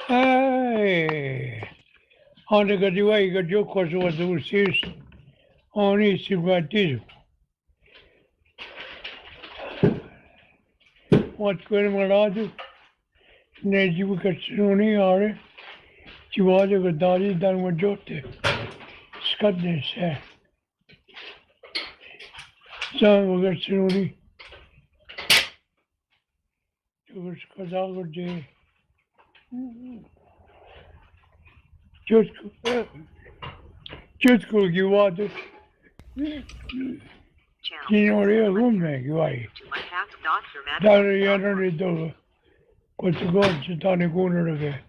Hey, on a got away, got your course was the series on his baptism. What's going on? Neji Katsuni are Chihuahua Gadari Dan Wajote. Scotness, eh? Some Katsuni. Skadago J. Jutku Giwadu. Signoria Gume, Giwai. Dari Yanari Doga. What's the god to Tani Gunner again?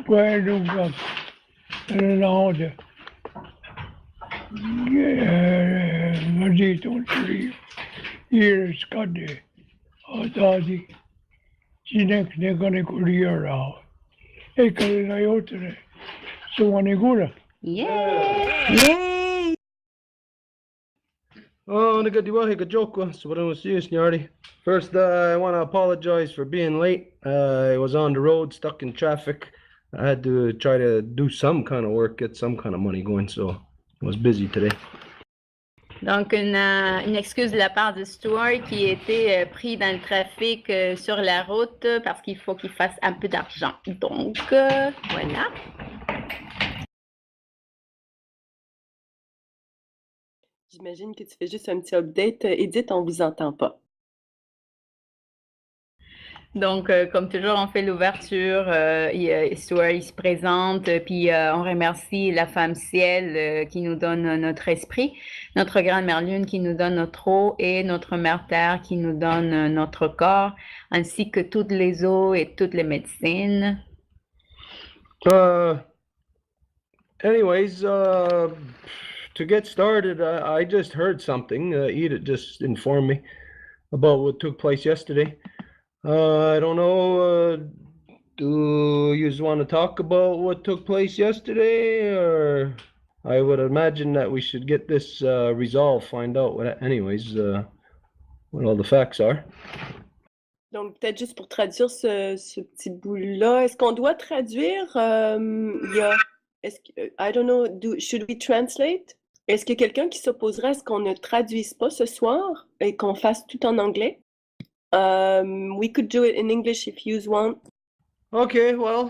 Where do you go? And then order. Yeah, Majito Tree. Here is Scotty. Oh, Daddy. Chinek Negani Kuriara. Ekalina Yotare. So Wanigura. Yay! Yay! Oh, nagadiwahi kajokwa. So what I was saying, Nyardi. First, I want to apologize for being late. I was on the road, stuck in traffic. I had to try to do some kind of work, get some kind of money going, so I was busy today. Donc, une excuse de la part de Stuart qui était pris dans le trafic sur la route parce qu'il faut qu'il fasse un peu d'argent. Donc, voilà. J'imagine que tu fais juste un petit update. Edith, on vous entend pas. Donc, comme toujours, on fait l'ouverture, Stuart il se présente, puis on remercie la femme ciel qui nous donne notre esprit, notre grand-mère lune qui nous donne notre eau et notre mère terre qui nous donne notre corps, ainsi que toutes les eaux et toutes les médecines. Anyways, to get started, I just heard something. Edith just informed me about what took place yesterday. I don't know, do you want to talk about what took place yesterday, or I would imagine that we should get this resolved, find out what, anyways, what all the facts are. Donc, peut-être juste pour traduire ce petit bout-là, est-ce qu'on doit traduire? I don't know, should we translate? Est-ce qu'il y a quelqu'un qui s'opposerait à ce qu'on ne traduise pas ce soir et qu'on fasse tout en anglais? We could do it in English if you want. Okay, well,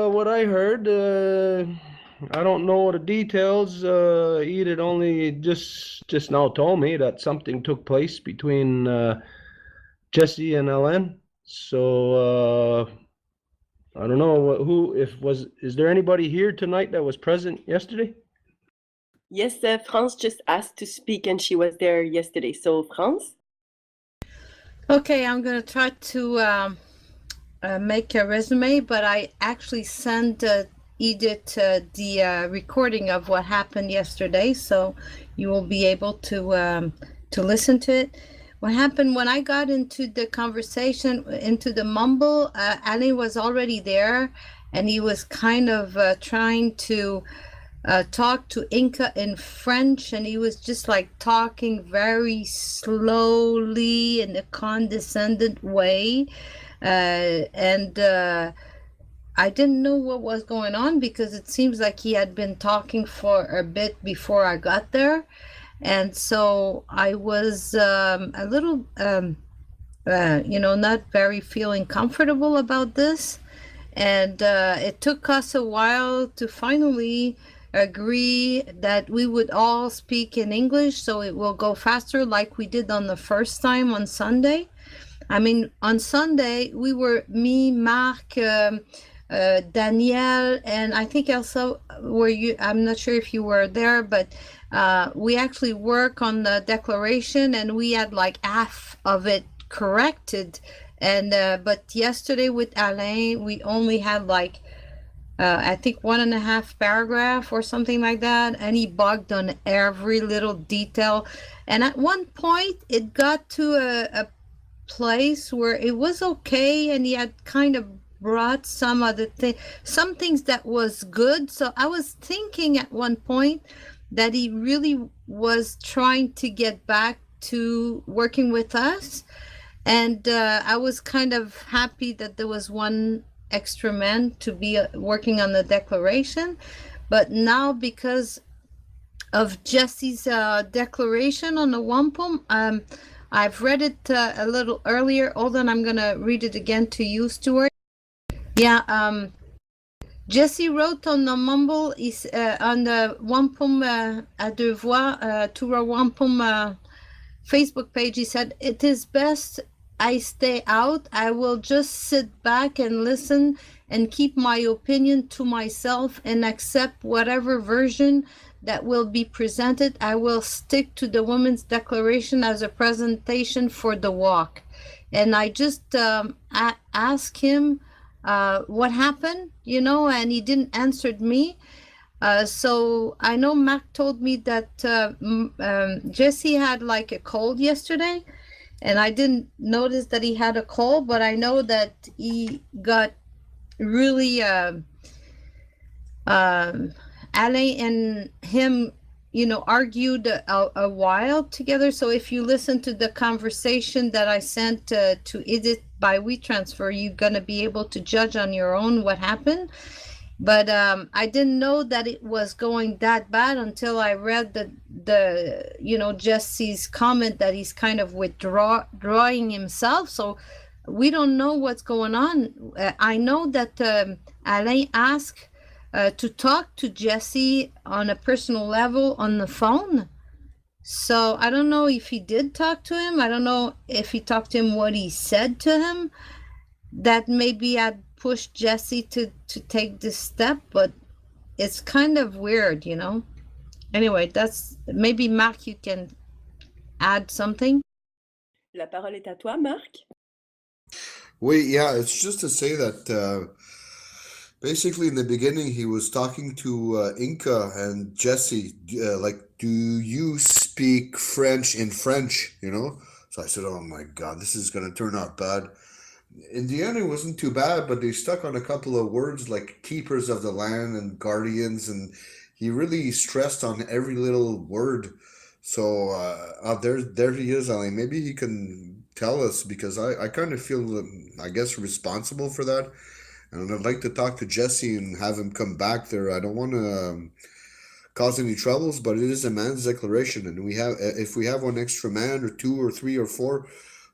what I heard, I don't know the details. Edith only just now told me that something took place between Jesse and Ellen. So I don't know is there anybody here tonight that was present yesterday? Yes, France just asked to speak and she was there yesterday. So France? Okay, I'm going to try to make a resume, but I actually sent Edith the recording of what happened yesterday, so you will be able to listen to it. What happened when I got into the conversation, into the mumble, Alain was already there, and he was kind of trying to talk to Inca in French, and he was just like talking very slowly in a condescending way, and I didn't know what was going on because it seems like he had been talking for a bit before I got there, and so I was a little not very feeling comfortable about this, and it took us a while to finally agree that we would all speak in English so it will go faster like we did on the first time on Sunday. I mean, on Sunday we were me, Mark, Danielle, and I think also I'm not sure if you were there, but we actually work on the declaration and we had like half of it corrected, and but yesterday with Alain we only had like I think 1.5 paragraph or something like that, and he bugged on every little detail, and at one point it got to a place where it was okay, and he had kind of brought some things that was good. So I was thinking at one point that he really was trying to get back to working with us, and I was kind of happy that there was one extra men to be working on the declaration. But now, because of Jesse's declaration on the Wampum, I've read it a little earlier. Hold on, I'm going to read it again to you, Stuart. Yeah, Jesse wrote on the Mumble, on the Wampum à Deux Voies, to our Wampum Facebook page. He said, "It is best I stay out. I will just sit back and listen and keep my opinion to myself and accept whatever version that will be presented. I will stick to the Women's Declaration as a presentation for the walk." And I just asked him what happened, you know, and he didn't answer me. So I know Mark told me that Jesse had like a cold yesterday, and I didn't notice that he had a cold, but I know that he got really Alain and him, you know, argued a while together. So if you listen to the conversation that I sent to Edith by WeTransfer, you're going to be able to judge on your own what happened. But I didn't know that it was going that bad until I read the you know, Jesse's comment that he's kind of withdrawing himself. So we don't know what's going on. I know that Alain asked to talk to Jesse on a personal level on the phone. So I don't know if he did talk to him. I don't know if he talked to him, what he said to him. That maybe had pushed Jesse to take this step, but it's kind of weird, you know. Anyway, that's maybe Mark, you can add something. La parole est à toi, Marc. Wait, yeah, it's just to say that basically in the beginning he was talking to Inca and Jesse, like, do you speak French in French, you know? So I said, oh my God, this is going to turn out bad. In the end, it wasn't too bad, but they stuck on a couple of words like keepers of the land and guardians, and he really stressed on every little word. So there he is, Ali. Maybe he can tell us, because I kind of feel, I guess, responsible for that. And I'd like to talk to Jesse and have him come back there. I don't want to cause any troubles, but it is a man's declaration, and if we have one extra man or two or three or four,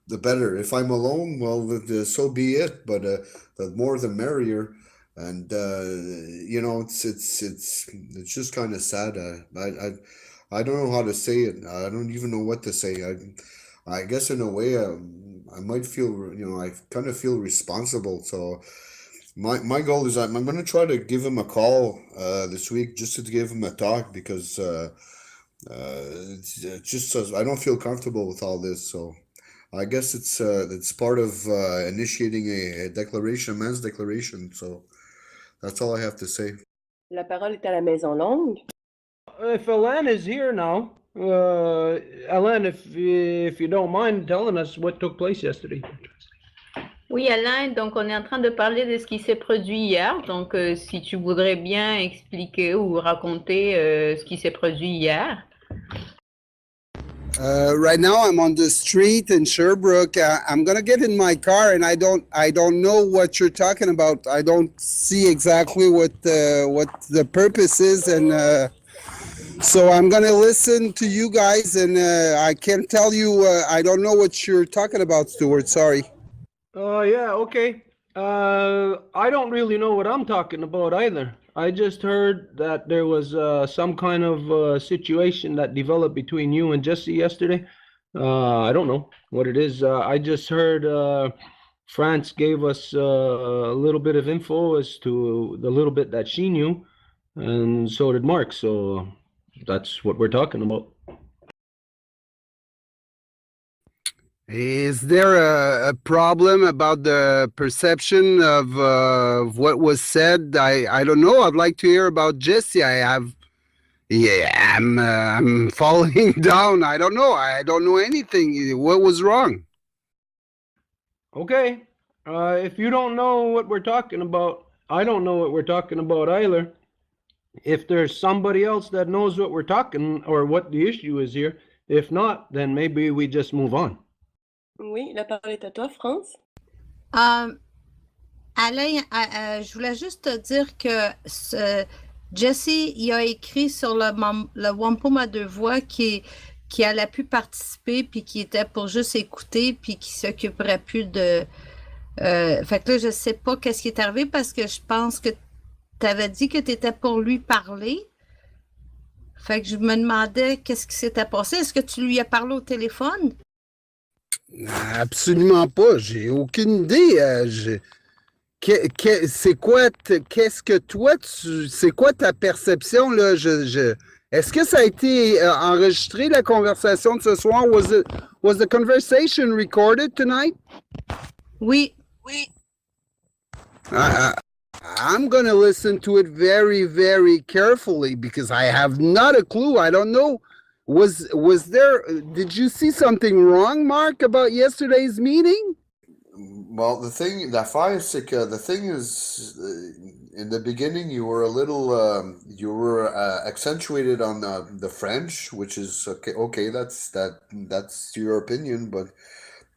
the better. If I'm alone, well, so be it. But the more the merrier. And you know, it's just kind of sad. I don't know how to say it. I don't even know what to say. I guess in a way, I might feel, you know, I kind of feel responsible. So my goal is I'm going to try to give him a call this week, just to give him a talk, because it's just I don't feel comfortable with all this. So I guess it's part of initiating a declaration, a man's declaration. So that's all I have to say. La parole est à la Maison Longue. If Alain is here now, Alain, if you don't mind telling us what took place yesterday. Oui, Alain, donc on est en train de parler de ce qui s'est produit hier. Donc, si tu voudrais bien expliquer ou raconter ce qui s'est produit hier. Right now I'm on the street in Sherbrooke. I'm gonna get in my car, and I don't know what you're talking about. I don't see exactly what the purpose is, and so I'm gonna listen to you guys, and I can't tell you. I don't know what you're talking about, Stuart. Sorry. Yeah, okay. I don't really know what I'm talking about either. I just heard that there was some kind of situation that developed between you and Jesse yesterday. I don't know what it is. I just heard France gave us a little bit of info as to the little bit that she knew, and so did Mark. So that's what we're talking about. Is there a problem about the perception of what was said? I don't know. I'd like to hear about Jesse. I'm falling down. I don't know. I don't know anything. What was wrong? Okay. If you don't know what we're talking about, I don't know what we're talking about either. If there's somebody else that knows what we're talking or what the issue is here, if not, then maybe we just move on. Oui, la parole est à toi, France. Alain, je voulais juste te dire que Jesse, il a écrit sur le Wampum à deux voix qui allait plus participer, puis qui était pour juste écouter, puis qui s'occuperait plus de... fait que là, je sais pas qu'est-ce qui est arrivé parce que je pense que tu avais dit que tu étais pour lui parler. Fait que je me demandais qu'est-ce qui s'était passé. Est-ce que tu lui as parlé au téléphone? Absolument pas. J'ai aucune idée. C'est quoi, qu'est-ce que toi, c'est quoi ta perception, là? Est-ce que ça a été enregistré, la conversation de ce soir? Was the conversation recorded tonight? Oui. I'm going to listen to it very, very carefully because I have not a clue. I don't know. Did you see something wrong, Mark, about yesterday's meeting? Well, the thing is, in the beginning, you were a little, accentuated on the French, which is okay. Okay, that's your opinion, but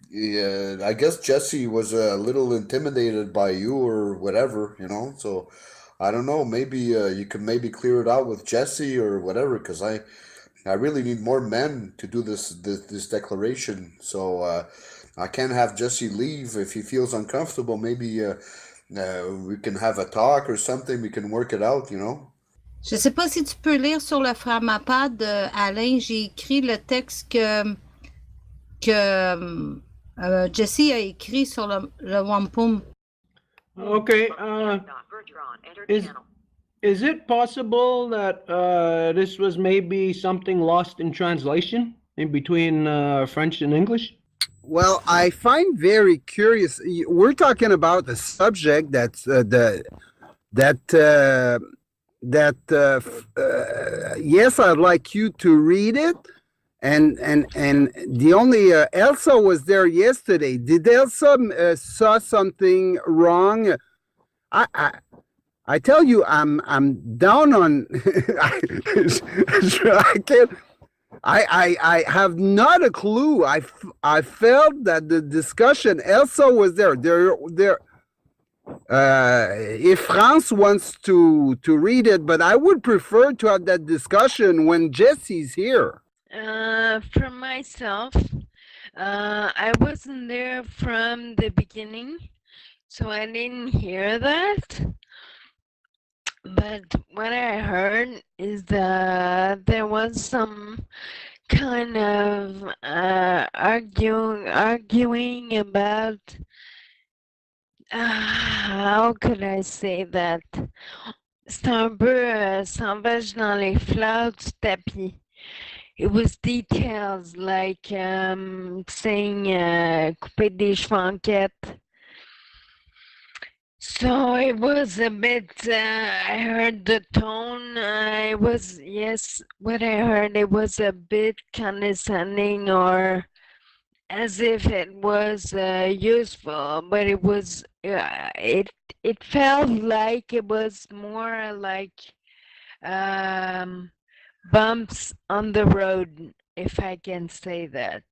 yeah, I guess Jesse was a little intimidated by you or whatever, So I don't know. Maybe you could maybe clear it out with Jesse or whatever, because I really need more men to do this declaration. So I can't have Jesse leave if he feels uncomfortable. Maybe we can have a talk or something. We can work it out, Je sais pas si tu peux lire sur le Framapad, Alain. J'ai écrit le texte que Jesse a écrit sur le Wampum. Okay. Is it possible that this was maybe something lost in translation in between French and English? Well, I find very curious. We're talking about the subject that's yes, I'd like you to read it. And the only Elsa was there yesterday. Did Elsa saw something wrong? I tell you, I'm down on. I can't. I have not a clue. I felt that the discussion. Elsa was there. If France wants to read it, but I would prefer to have that discussion when Jesse's here. For myself, I wasn't there from the beginning, so I didn't hear that. But what I heard is that there was some kind of arguing about how could I say that? C'est un peu sauvage dans les fleurs du tapis. It was details like saying couper des cheveux en quête. So it was a bit, I heard the tone, what I heard, it was a bit condescending or as if it was useful, but it was, it felt like it was more like bumps on the road, if I can say that.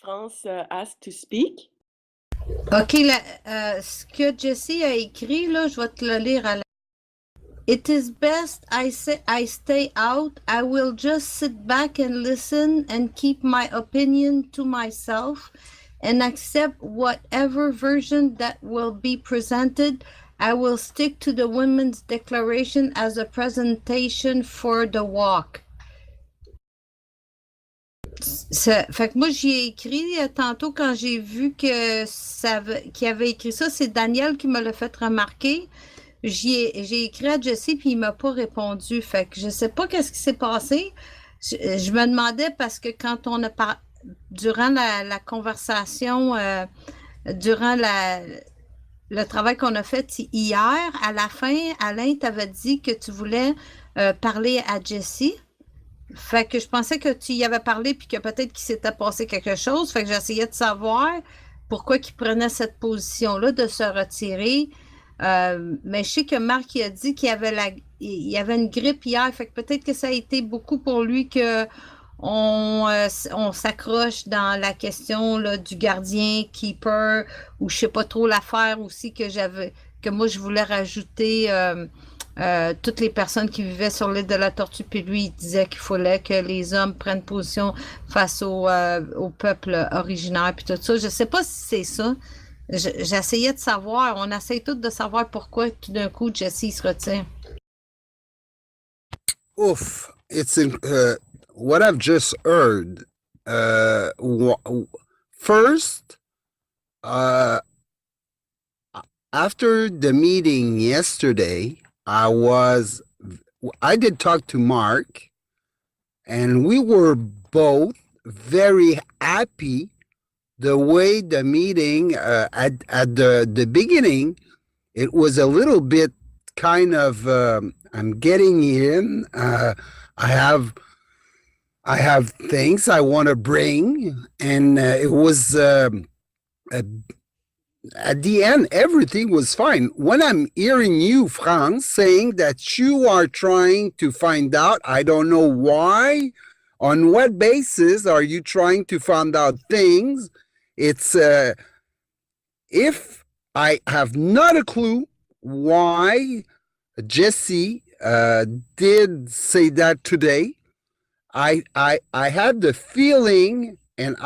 France asked to speak. OK, ce que Jesse a écrit, là, je vais te le lire à la... It is best I stay out. I will just sit back and listen and keep my opinion to myself and accept whatever version that will be presented. I will stick to the Women's Declaration as a presentation for the walk. Fait que moi, j'y ai écrit tantôt quand j'ai vu qu'il avait écrit ça. C'est Daniel qui me l'a fait remarquer. J'ai écrit à Jesse puis il m'a pas répondu. Fait que je sais pas qu'est-ce qui s'est passé. Je me demandais parce que quand on a durant la conversation, durant le travail qu'on a fait hier, à la fin, Alain t'avait dit que tu voulais parler à Jesse. Fait que je pensais que tu y avais parlé puis que peut-être qu'il s'était passé quelque chose. Fait que j'essayais de savoir pourquoi il prenait cette position-là de se retirer. Mais je sais que Marc il a dit qu'il y avait une grippe hier. Fait que peut-être que ça a été beaucoup pour lui que on s'accroche dans la question là, du gardien, keeper, ou je sais pas trop l'affaire aussi que que moi, je voulais rajouter toutes les personnes qui vivaient sur l'île de la Tortue, puis lui, il disait qu'il fallait que les hommes prennent position face au peuple originaire, puis tout ça. Je sais pas si c'est ça. J'essayais de savoir, on essaie tous de savoir pourquoi tout d'un coup, Jesse il se retire. Oof, it's in, what I've just heard. First, after the meeting yesterday, I did talk to Mark, and we were both very happy the way the meeting at the beginning. It was a little bit kind of I'm getting in. I have things I want to bring, and it was at the end, everything was fine. When I'm hearing you, Franz, saying that you are trying to find out, I don't know why, on what basis are you trying to find out things? It's, if I have not a clue why Jesse did say that today, I had the feeling, and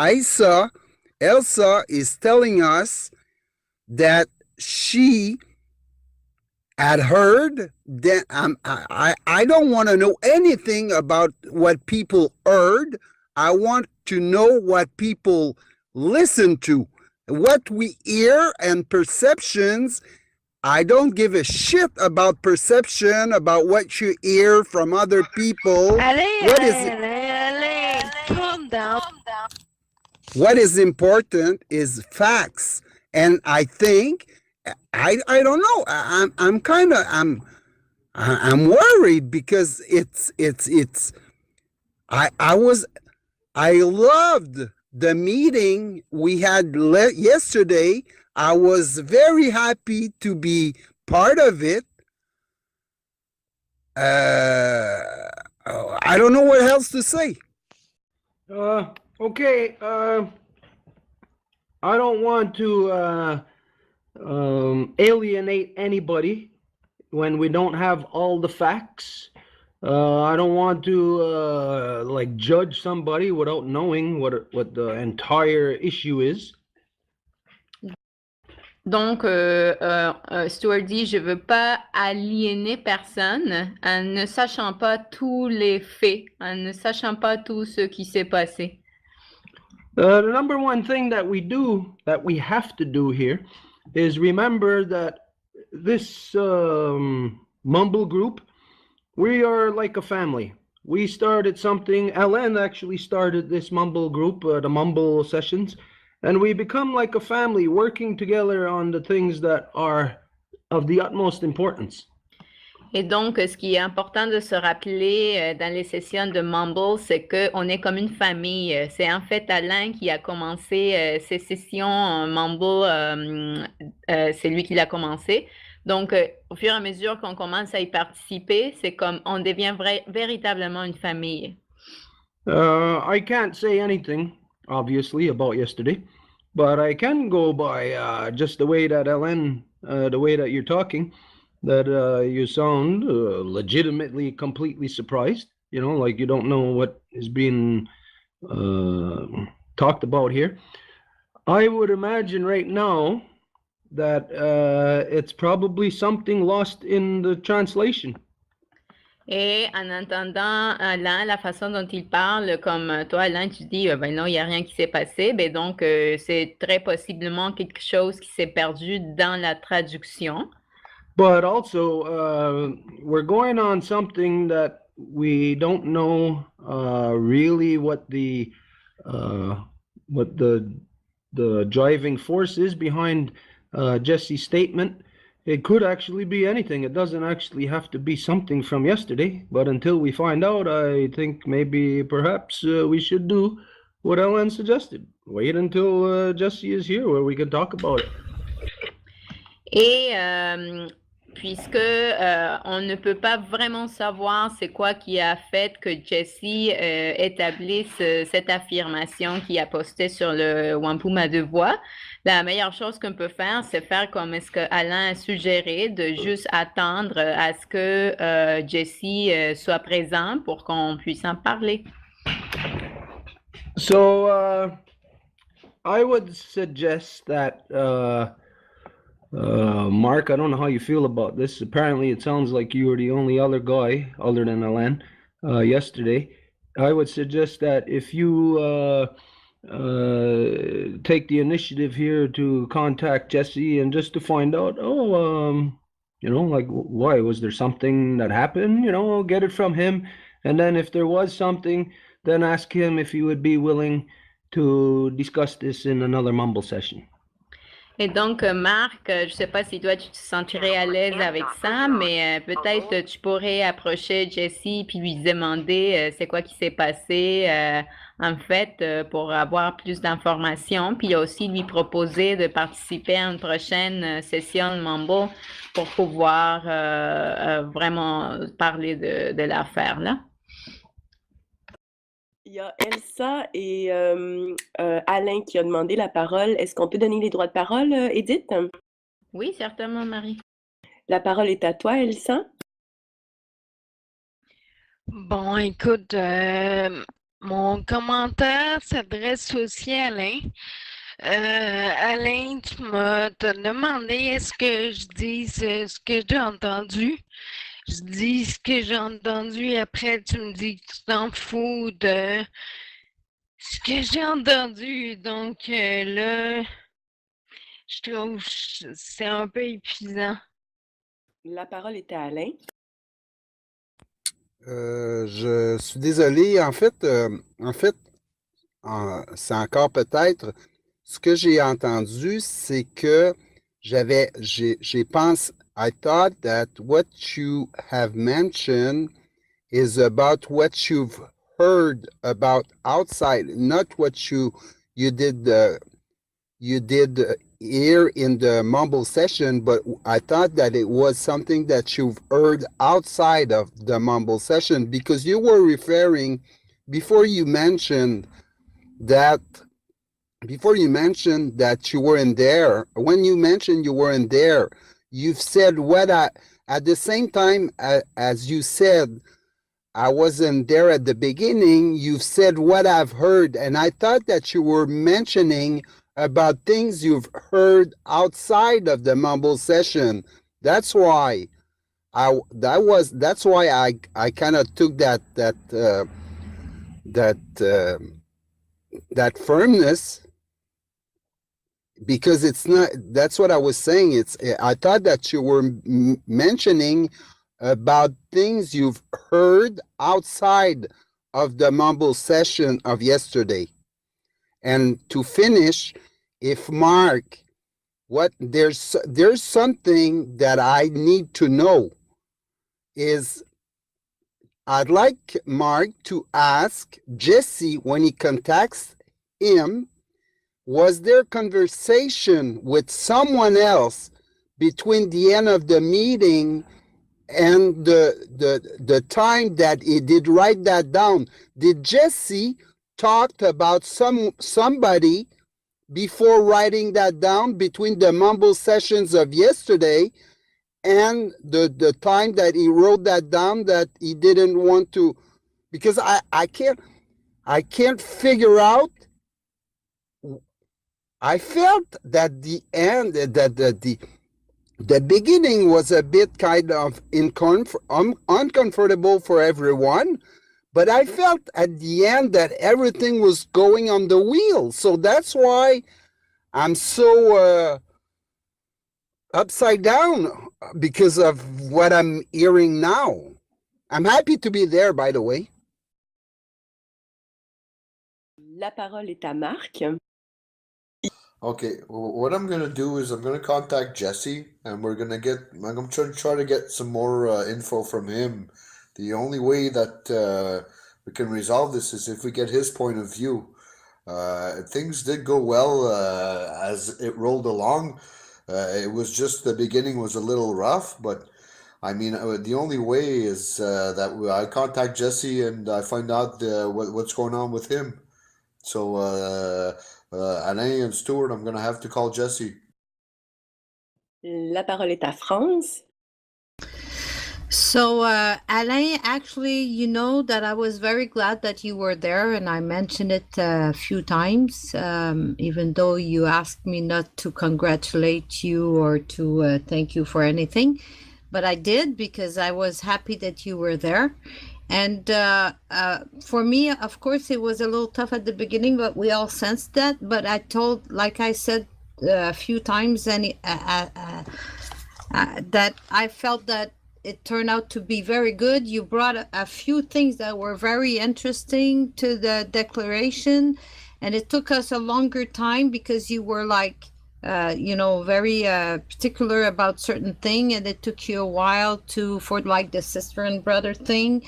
Elsa is telling us that she had heard that. I don't want to know anything about what people heard. I want to know what people listen to. What we hear and perceptions, I don't give a shit about perception, about what you hear from other people. Calm down. What is important is facts. And I think, I don't know, I'm worried because I loved the meeting we had yesterday. I was very happy to be part of it. I don't know what else to say. Okay. I don't want to alienate anybody when we don't have all the facts. I don't want to like judge somebody without knowing what the entire issue is. Donc, Stuart dit, je veux pas aliéner personne en ne sachant pas tous les faits, en ne sachant pas tout ce qui s'est passé. The number one thing that we have to do here is remember that this mumble group, we are like a family. We started something, Ellen actually started this mumble group, the mumble sessions, and we become like a family working together on the things that are of the utmost importance. Et donc, ce qui est important de se rappeler dans les sessions de Mumble, c'est qu'on est comme une famille. C'est en fait Alain qui a commencé ces sessions Mumble, c'est lui qui l'a commencé. Donc, au fur et à mesure qu'on commence à y participer, c'est comme on devient véritablement une famille. I can't say anything, obviously, about yesterday, but I can go by just the way that Ellen, the way that you're talking. That you sound legitimately completely surprised, you know, like you don't know what is being talked about here. I would imagine right now that it's probably something lost in the translation. Et en entendant Alain, la façon dont il parle, comme toi, Alain, tu dis, ben non, il n'y a rien qui s'est passé, ben donc c'est très possiblement quelque chose qui s'est perdu dans la traduction. But also, we're going on something that we don't know really what the driving force is behind Jesse's statement. It could actually be anything. It doesn't actually have to be something from yesterday. But until we find out, I think maybe perhaps we should do what Ellen suggested. Wait until Jesse is here where we can talk about it. Et puisque on ne peut pas vraiment savoir c'est quoi qui a fait que Jessie établisse cette affirmation qu'il a postée sur le Wampum à deux voix. La meilleure chose qu'on peut faire, c'est faire comme est-ce que Alain a suggéré, de juste attendre à ce que Jessie soit présent pour qu'on puisse en parler. So I would suggest that Mark, I don't know how you feel about this. Apparently, it sounds like you were the only other guy other than Alain yesterday. I would suggest that if you take the initiative here to contact Jesse and just to find out, like why was there something that happened? Get it from him, and then if there was something, then ask him if he would be willing to discuss this in another mumble session. Et donc, Marc, je ne sais pas si toi, tu te sentirais à l'aise avec ça, mais peut-être tu pourrais approcher Jessie puis lui demander c'est quoi qui s'est passé, en fait, pour avoir plus d'informations. Puis aussi lui proposer de participer à une prochaine session de Mumble pour pouvoir vraiment parler de l'affaire, là. Il y a Elsa et Alain qui a demandé la parole. Est-ce qu'on peut donner les droits de parole, Edith? Oui, certainement, Marie. La parole est à toi, Elsa. Bon, écoute, mon commentaire s'adresse aussi à Alain. Alain, tu m'as demandé est-ce que je dise ce que j'ai entendu. Je dis ce que j'ai entendu et après tu me dis que tu t'en fous de ce que j'ai entendu. Donc là, je trouve que c'est un peu épuisant. La parole est à Alain. Je suis désolé. En fait, c'est encore peut-être ce que j'ai entendu, c'est que j'ai pensé. I thought that what you have mentioned is about what you've heard about outside, not what you did here in the mumble session, but I thought that it was something that you've heard outside of the mumble session, because you were referring before you mentioned that you weren't there. When you mentioned you weren't there, you've said at the same time as you said, I wasn't there at the beginning, you've said what I've heard. And I thought that you were mentioning about things you've heard outside of the mumble session. That's why I kind of took that firmness, because it's not, that's what I was saying. I thought that you were mentioning about things you've heard outside of the mumble session of yesterday. And to finish, if Mark, there's something that I need to know is, I'd like Mark to ask Jesse when he contacts him, was there conversation with someone else between the end of the meeting and the time that he did write that down? Did Jesse talk about somebody before writing that down between the mumble sessions of yesterday and the time that he wrote that down, that he didn't want to? Because I can't figure out. I felt that the end, that the beginning was a bit kind of uncomfortable for everyone, but I felt at the end that everything was going on the wheel. So that's why I'm so upside down, because of what I'm hearing now. I'm happy to be there, by the way. La parole est à Marc. Okay, what I'm gonna do is I'm gonna contact Jesse, and I'm gonna try to get some more info from him. The only way that we can resolve this is if we get his point of view. Things did go well as it rolled along. It was just the beginning was a little rough, but I mean, the only way is that I contact Jesse and I find out what's going on with him. So, Alain and Stuart, I'm gonna have to call Jesse. La parole est à France. So, Alain, actually, you know that I was very glad that you were there, and I mentioned it a few times, even though you asked me not to congratulate you or to thank you for anything. But I did because I was happy that you were there. And for me, of course, it was a little tough at the beginning, but we all sensed that. But like I said a few times, that I felt that it turned out to be very good. You brought a few things that were very interesting to the declaration, and it took us a longer time because you were like, very particular about certain thing, and it took you a while for like the sister and brother thing.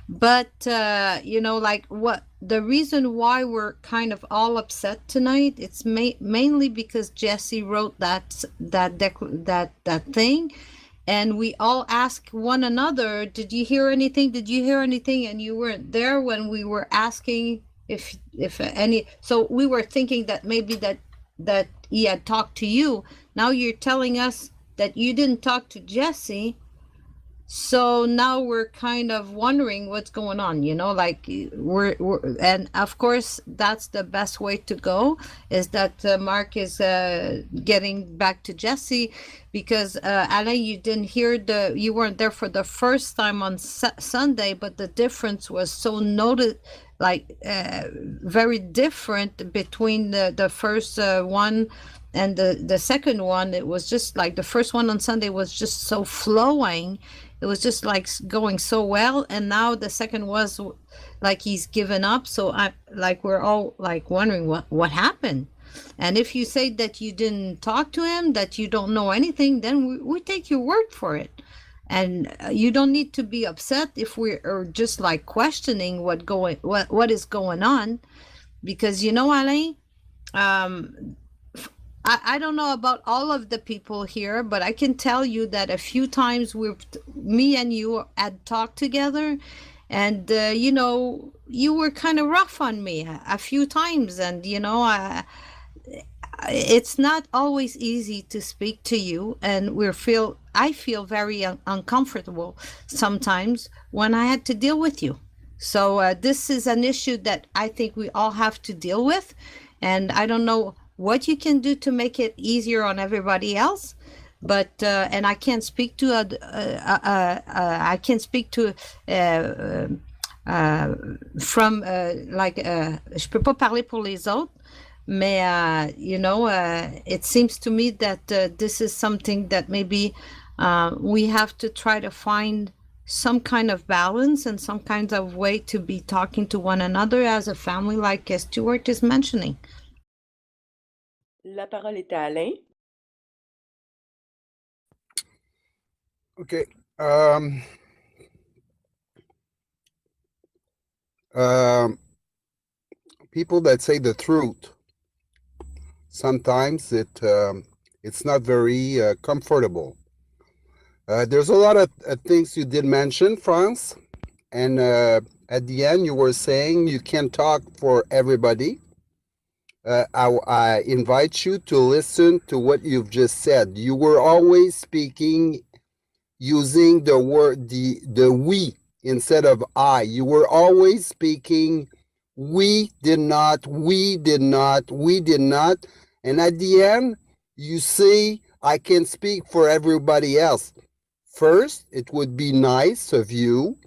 But like what the reason why we're kind of all upset tonight, it's mainly because Jesse wrote that thing. And we all ask one another, did you hear anything? Did you hear anything? And you weren't there when we were asking if any. So we were thinking that maybe that he had talked to you. Now you're telling us that you didn't talk to Jesse. So now we're kind of wondering what's going on, like we're and of course that's the best way to go, is that Mark is getting back to Jesse, because Alain, you weren't there for the first time on Sunday, but the difference was so noted, like very different between the first one and the second one. It was just like the first one on Sunday was just so flowing. It was just like going so well, and now the second was like he's given up. So we're all like wondering what happened. And if you say that you didn't talk to him, that you don't know anything, then we take your word for it. And you don't need to be upset if we're just like questioning what is going on, because Alain, I don't know about all of the people here, but I can tell you that a few times me and you had talked together, and you were kind of rough on me a few times, and it's not always easy to speak to you, and I feel very uncomfortable sometimes when I had to deal with you. So this is an issue that I think we all have to deal with, and I don't know what you can do to make it easier on everybody else, but and I can't speak to je peux pas parler pour les autres, mais it seems to me that this is something that maybe we have to try to find some kind of balance and some kind of way to be talking to one another as a family, like Stuart is mentioning. La parole est à Alain. Okay. People that say the truth, sometimes it's not very comfortable. There's a lot of things you did mention, France, and at the end you were saying you can't talk for everybody. I invite you to listen to what you've just said. You were always speaking using the word, the we instead of I. You were always speaking, we did not, we did not, we did not. And at the end, you say, I can speak for everybody else. First, it would be nice of you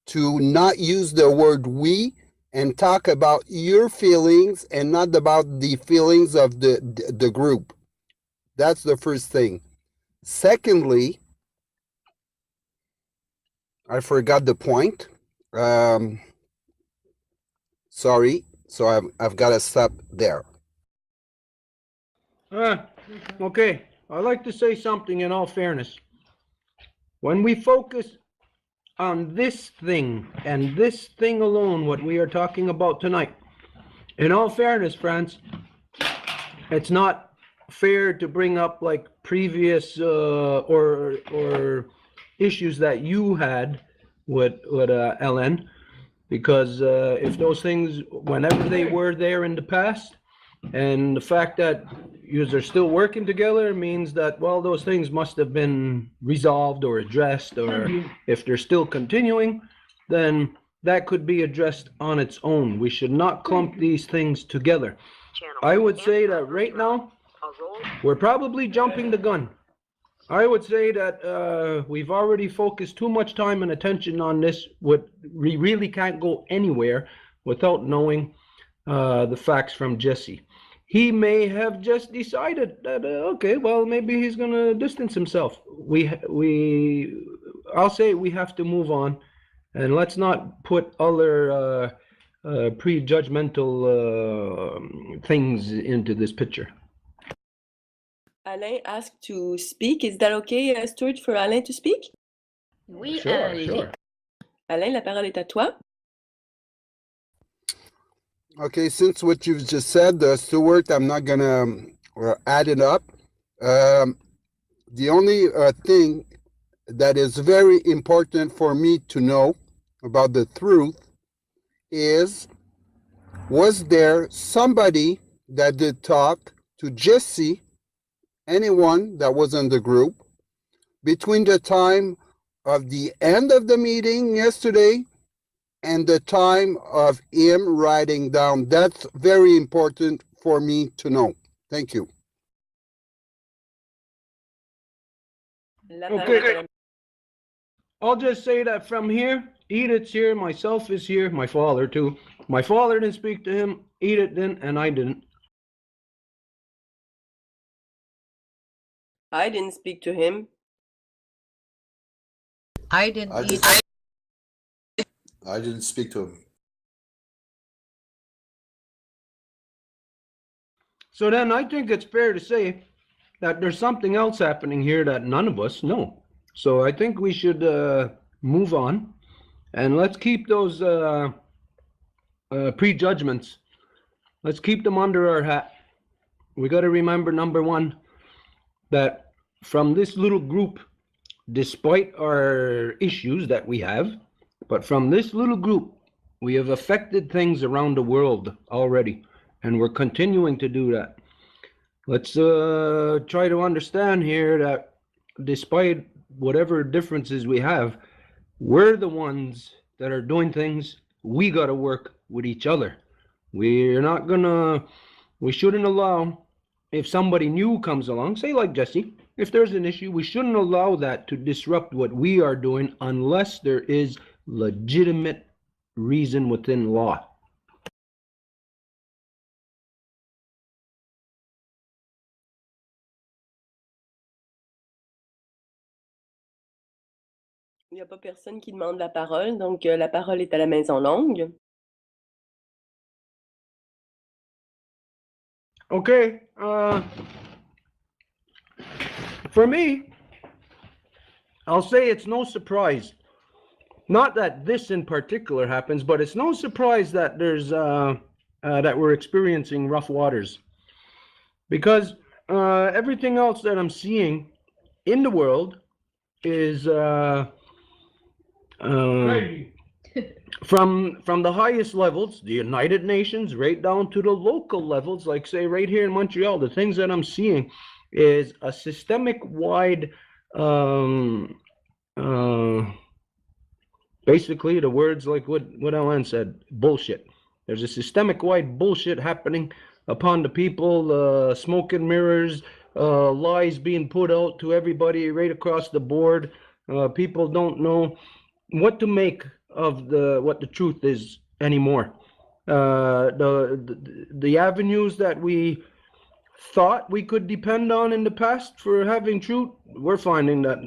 to not use the word we and talk about your feelings and not about the feelings of the group. That's the first thing. Secondly, I forgot the point. Sorry, so I've got to stop there. Okay, I'd like to say something in all fairness. When we focus on this thing and this thing alone, what we are talking about tonight, in all fairness, friends, it's not fair to bring up like previous or issues that you had with Ellen, because if those things, whenever they were there in the past, and the fact that you are still working together means that, well, those things must have been resolved or addressed, or if they're still continuing, then that could be addressed on its own. We should not clump these things together. I would say that right now, we're probably jumping the gun. I would say that we've already focused too much time and attention on this. We really can't go anywhere without knowing the facts from Jesse. He may have just decided that, okay, well, maybe he's going to distance himself. I'll say we have to move on, and let's not put other prejudgmental things into this picture. Alain asked to speak. Is that okay, Stuart, for Alain to speak? Oui, Sure, sure. Alain, la parole est à toi. Okay, since what you've just said, Stuart, I'm not gonna add it up. The only thing that is very important for me to know about the truth is, was there somebody that did talk to Jesse, anyone that was in the group, between the time of the end of the meeting yesterday and the time of him writing down? That's very important for me to know. Thank you. Okay. I'll just say that from here, Edith's here, myself is here, my father too. My father didn't speak to him, Edith didn't, and I didn't. I didn't speak to him. I didn't I either. didn't, I didn't speak to him. So then I think it's fair to say that there's something else happening here that none of us know. So I think we should move on, and let's keep those prejudgments. Let's keep them under our hat. We got to remember, number one, that from this little group, despite our issues that we have, but from this little group, we have affected things around the world already, and we're continuing to do that. Let's try to understand here that despite whatever differences we have, we're the ones that are doing things. We got to work with each other. We shouldn't allow, if somebody new comes along, say like Jesse, if there's an issue, we shouldn't allow that to disrupt what we are doing unless there is legitimate reason within law. Il n'y a pas personne qui demande la parole, donc la parole est à la Maison Longue. Okay, for me, I'll say it's no surprise. Not that this in particular happens, but it's no surprise that there's that we're experiencing rough waters, because everything else that I'm seeing in the world is from the highest levels, the United Nations, right down to the local levels, like say right here in Montreal. The things that I'm seeing is a systemic wide, basically the words like what Alan said, bullshit. There's a systemic wide bullshit happening upon the people, smoke and mirrors, lies being put out to everybody right across the board. People don't know what to make of what the truth is anymore. The avenues that we thought we could depend on in the past for having truth, we're finding that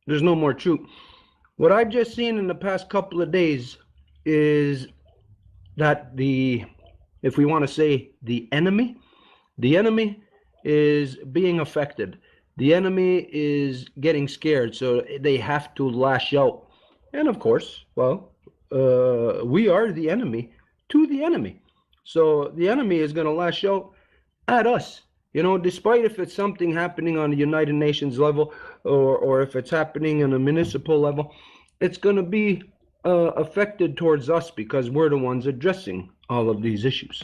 there's no more truth. What I've just seen in the past couple of days is that if we want to say the enemy is being affected. The enemy is getting scared, so they have to lash out. And of course, well, we are the enemy to the enemy. So the enemy is going to lash out at us You know, despite if it's something happening on the United Nations level or if it's happening on a municipal level, it's going to be affected towards us because we're the ones addressing all of these issues.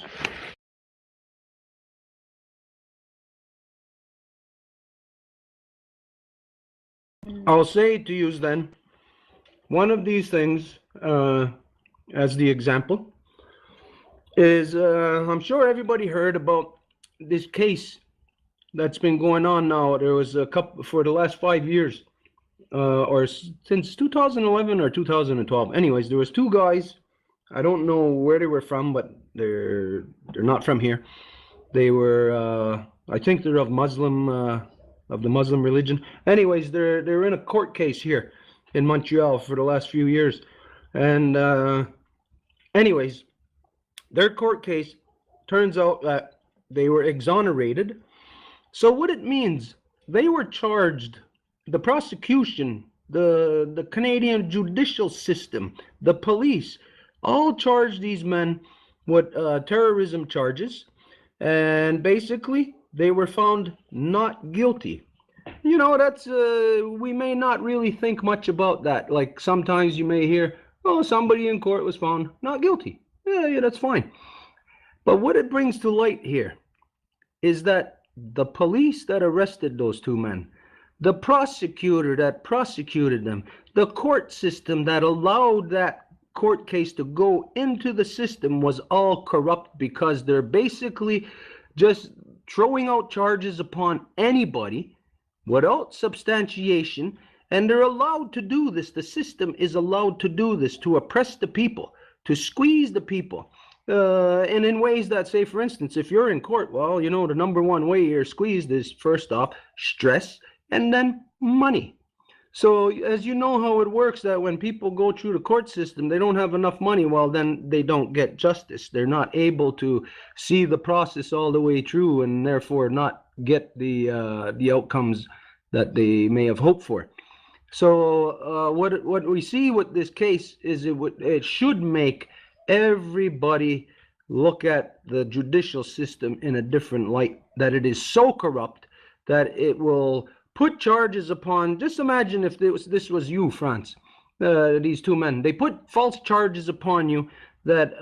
I'll say to use then one of these things as the example is I'm sure everybody heard about this case that's been going on now. There was a couple for the last 5 years or since 2011 or 2012. Anyways, there was two guys. I don't know where they were from, but they're not from here. They were I think they're of the Muslim religion. Anyways, they're in a court case here in Montreal for the last few years. And anyways, their court case turns out that they were exonerated. So what it means, they were charged, the prosecution, the Canadian judicial system, the police, all charged these men with terrorism charges. And basically, they were found not guilty. You know, that's, we may not really think much about that. Like sometimes you may hear, oh, somebody in court was found not guilty. Yeah, that's fine. But what it brings to light here is that the police that arrested those two men, the prosecutor that prosecuted them, the court system that allowed that court case to go into the system was all corrupt because they're basically just throwing out charges upon anybody without substantiation, and they're allowed to do this. The system is allowed to do this, to oppress the people, to squeeze the people, and in ways that, say, for instance, if you're in court, well, you know, the number one way you're squeezed is, first off, stress, and then money. So as you know how it works, that when people go through the court system, they don't have enough money, well, then they don't get justice. They're not able to see the process all the way through and therefore not get the outcomes that they may have hoped for. So what we see with this case is it should make everybody look at the judicial system in a different light, that it is so corrupt that it will put charges upon, just imagine if this was you, France, these two men, they put false charges upon you that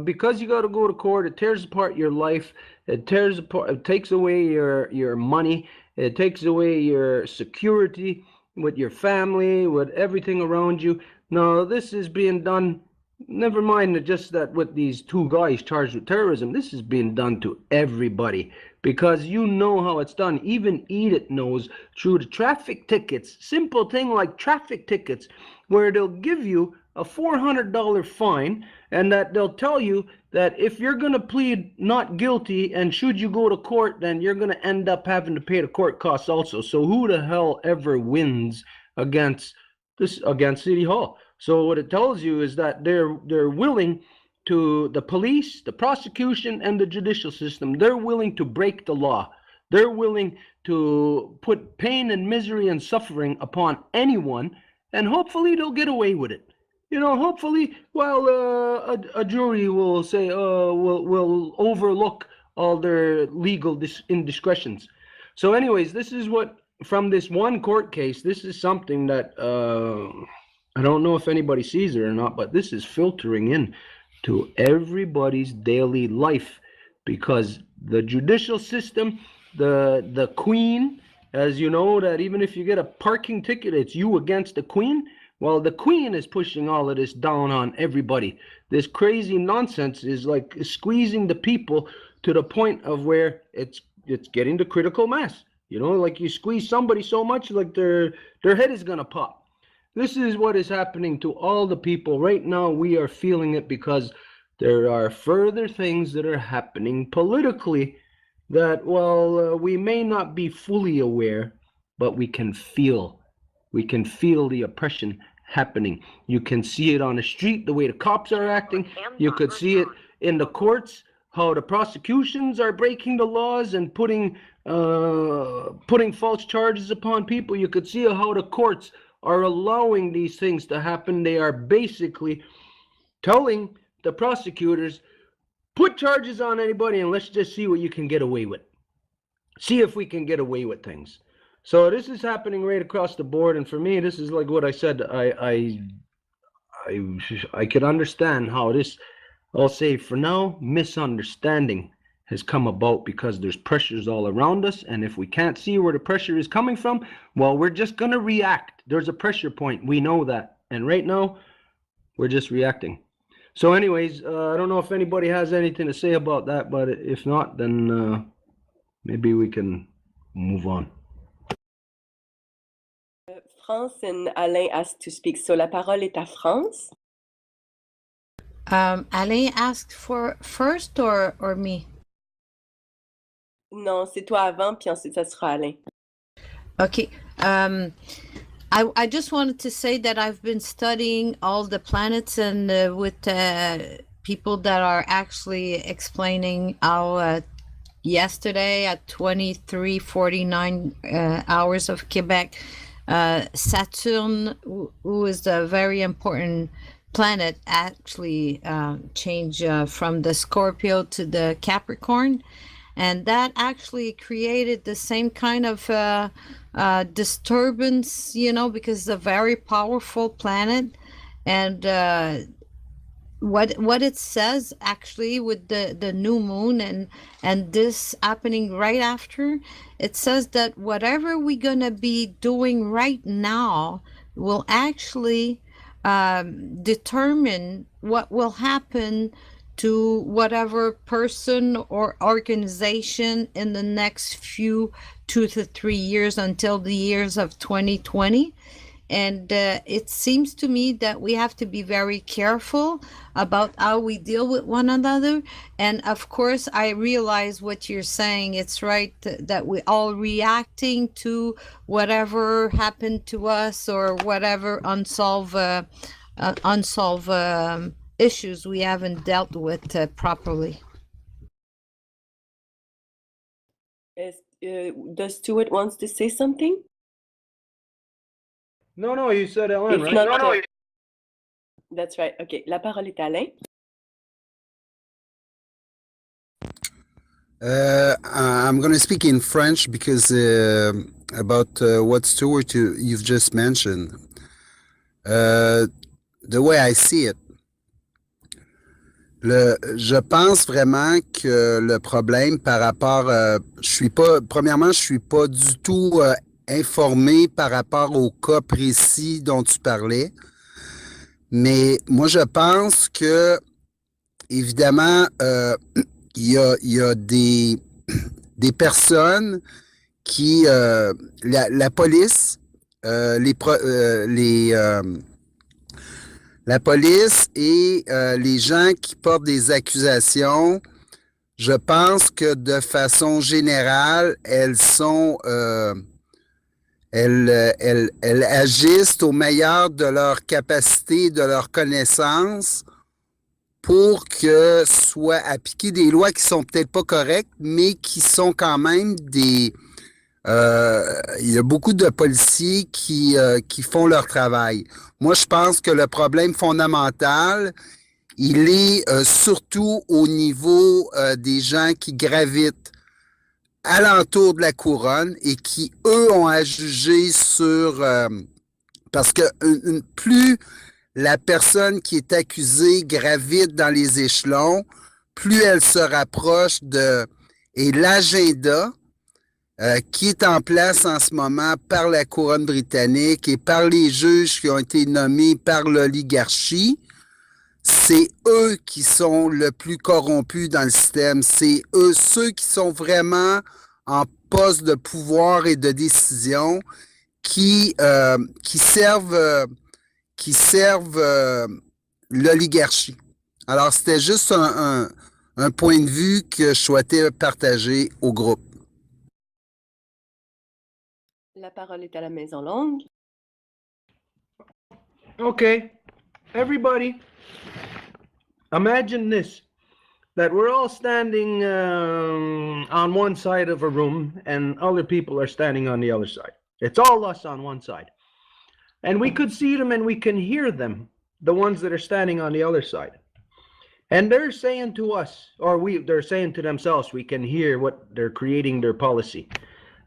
because you got to go to court, it tears apart your life, it takes away your money, it takes away your security with your family, with everything around you. No, this is being done, never mind just that with these two guys charged with terrorism, this is being done to everybody. Because you know how it's done. Even Edith knows through the traffic tickets, simple thing like traffic tickets, where they'll give you a $400 fine, and that they'll tell you that if you're going to plead not guilty and should you go to court, then you're going to end up having to pay the court costs also. So who the hell ever wins against City Hall? So what it tells you is that they're willing to, the police, the prosecution, and the judicial system, they're willing to break the law. They're willing to put pain and misery and suffering upon anyone, and hopefully they'll get away with it. You know, hopefully, well, a jury will say, will overlook all their legal indiscretions. So anyways, this is what, from this one court case, this is something that, I don't know if anybody sees it or not, but this is filtering in to everybody's daily life, because the judicial system, the queen, as you know, that even if you get a parking ticket, it's you against the queen. Well, the queen is pushing all of this down on everybody. This crazy nonsense is like squeezing the people to the point of where it's getting to critical mass. You know, like you squeeze somebody so much, like their head is gonna pop. This is what is happening to all the people. Right now, we are feeling it because there are further things that are happening politically that, well, we may not be fully aware, but we can feel. We can feel the oppression happening. You can see it on the street, the way the cops are acting. You could see it in the courts, how the prosecutions are breaking the laws and putting false charges upon people. You could see how the courts are allowing these things to happen. They are basically telling the prosecutors, put charges on anybody and let's just see what you can get away with. see if we can get away with things. So this is happening right across the board, and for me, this is like what I said. I could understand how this, I'll say for now, misunderstanding has come about because there's pressures all around us, and if we can't see where the pressure is coming from, well, we're just gonna react. There's a pressure point, we know that, and right now we're just reacting. So anyways, I don't know if anybody has anything to say about that, but if not, then maybe we can move on. France and Alain asked to speak, so la parole est à France. Alain asked for first or me? Non, c'est toi avant, puis ensuite ça sera Alain. Okay. I just wanted to say that I've been studying all the planets and with people that are actually explaining how yesterday at 23:49 hours of Quebec, Saturn, who is a very important planet, actually changed from the Scorpio to the Capricorn. And that actually created the same kind of disturbance, you know, because it's a very powerful planet. And what it says actually with the new moon and this happening right after, it says that whatever we're gonna be doing right now will actually determine what will happen to whatever person or organization in the next few 2 to 3 years until the years of 2020. And it seems to me that we have to be very careful about how we deal with one another. And of course, I realize what you're saying. It's right that we're all reacting to whatever happened to us or whatever unsolved issues we haven't dealt with properly. Does Stuart wants to say something? No, you said Alain, right? No. That's right. Okay, la parole est à Alain. I'm going to speak in French because about what Stuart you've just mentioned. The way I see it, je pense vraiment que le problème par rapport, premièrement, je suis pas du tout informé par rapport au cas précis dont tu parlais, mais moi je pense que évidemment il y a des personnes qui la police la police et les gens qui portent des accusations, je pense que de façon générale, elles agissent au meilleur de leur capacité, de leur connaissance pour que soient appliquées des lois qui sont peut-être pas correctes, mais qui sont quand même des... il y a beaucoup de policiers qui font leur travail. Moi, je pense que le problème fondamental, il est surtout au niveau des gens qui gravitent alentour de la couronne et qui, eux, ont à juger sur... parce que plus la personne qui est accusée gravite dans les échelons, plus elle se rapproche de... Et l'agenda qui est en place en ce moment par la couronne britannique et par les juges qui ont été nommés par l'oligarchie, c'est eux qui sont le plus corrompus dans le système. C'est eux, ceux qui sont vraiment en poste de pouvoir et de décision, qui servent l'oligarchie. Alors, c'était juste un point de vue que je souhaitais partager au groupe. La parole est à la Maison Longue. Okay, everybody, imagine this, that we're all standing on one side of a room and other people are standing on the other side. It's all us on one side. And we could see them and we can hear them, the ones that are standing on the other side. And they're saying to us, they're saying to themselves, we can hear what they're creating their policy.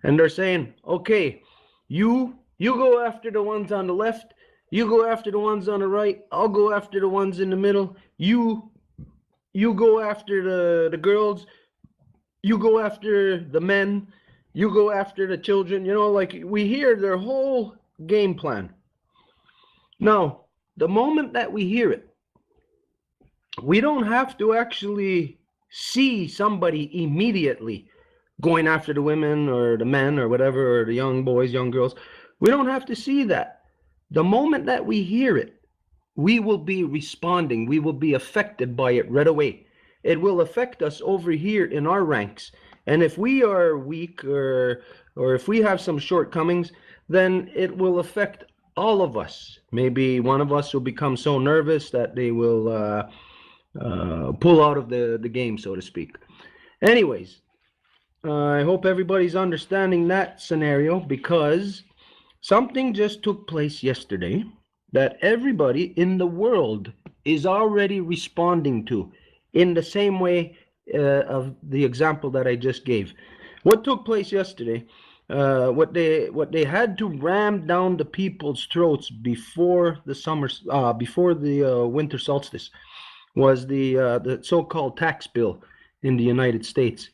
And they're saying, okay, you go after the ones on the left, you go after the ones on the right, I'll go after the ones in the middle, you go after the girls, you go after the men, you go after the children. You know, like, we hear their whole game plan. Now, the moment that we hear it, we don't have to actually see somebody immediately going after the women or the men or whatever, or the young boys, young girls. We don't have to see that. The moment that we hear it, we will be responding. We will be affected by it right away. It will affect us over here in our ranks. And if we are weak or if we have some shortcomings, then it will affect all of us. Maybe one of us will become so nervous that they will pull out of the game, so to speak. Anyways, I hope everybody's understanding that scenario, because something just took place yesterday that everybody in the world is already responding to in the same way of the example that I just gave. What took place yesterday, what they had to ram down the people's throats before the winter solstice was the so-called tax bill in the United States.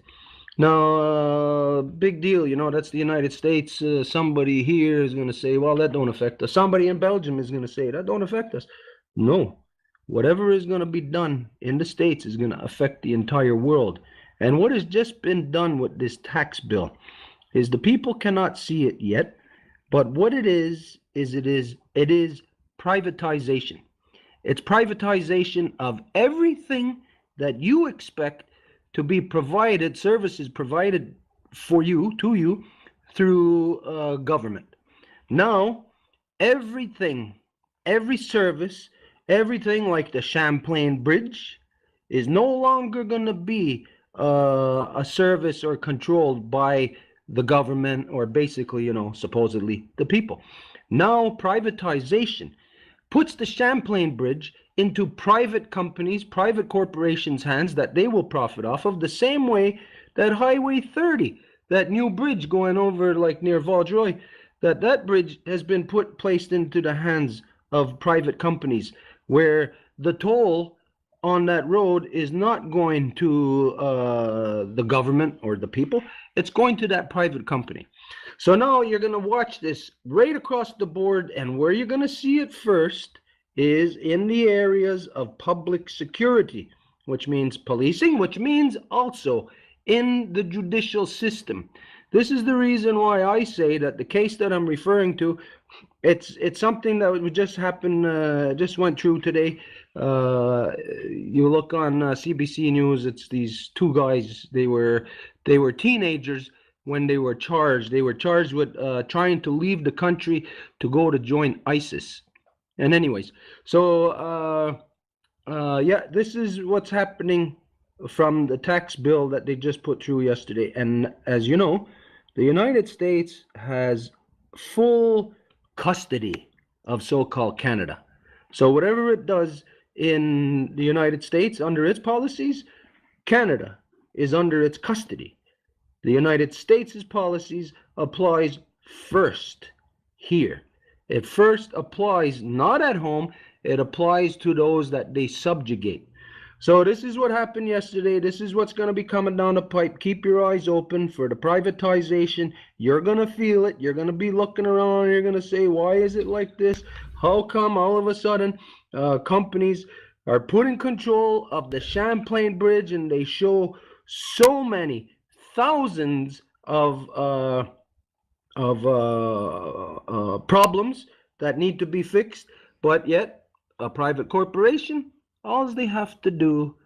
Now, big deal, you know, that's the United States. Somebody here is going to say, well, that don't affect us. Somebody in Belgium is going to say, that don't affect us. No, whatever is going to be done in the States is going to affect the entire world. And what has just been done with this tax bill is the people cannot see it yet, but what it is privatization. It's privatization of everything that you expect to be provided, services provided for you, to you, through government. Now, everything, every service, everything like the Champlain Bridge is no longer going to be a service or controlled by the government, or basically, you know, supposedly the people. Now, privatization puts the Champlain Bridge into private companies, private corporations' hands that they will profit off of, the same way that Highway 30, that new bridge going over like near Vaudreuil, that bridge has been placed into the hands of private companies, where the toll on that road is not going to the government or the people, it's going to that private company. So now you're going to watch this right across the board, and where you're going to see it first is in the areas of public security, which means policing, which means also in the judicial system. This is the reason why I say that the case that I'm referring to, it's something that just happened, just went through today. You look on CBC News, it's these two guys, they were teenagers when they were charged. They were charged with trying to leave the country to go to join ISIS. And anyways, so yeah, this is what's happening from the tax bill that they just put through yesterday. And as you know, the United States has full custody of so-called Canada. So whatever it does in the United States under its policies, Canada is under its custody. The United States' policies applies first here. It first applies not at home, it applies to those that they subjugate. So this is what happened yesterday. This is what's going to be coming down the pipe. Keep your eyes open for the privatization. You're going to feel it. You're going to be looking around. You're going to say, why is it like this? How come all of a sudden companies are putting control of the Champlain Bridge, and they show so many thousands of problems that need to be fixed, but yet a private corporation, all they have to do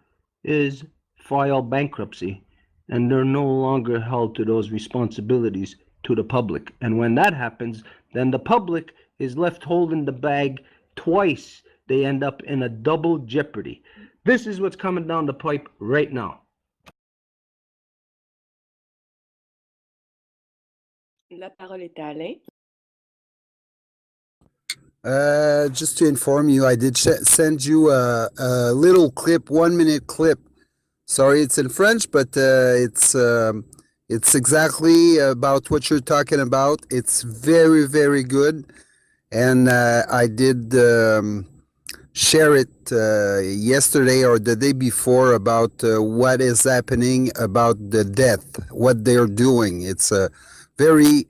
is file bankruptcy, and they're no longer held to those responsibilities to the public. And when that happens, then the public is left holding the bag twice. They end up in a double jeopardy. This is what's coming down the pipe right now. La parole est à Alain. Just to inform you, I did send you a little clip, 1 minute clip. Sorry, it's in French, but it's exactly about what you're talking about. It's very, very good, and I did share it yesterday or the day before about what is happening about the death, what they're doing. It's very.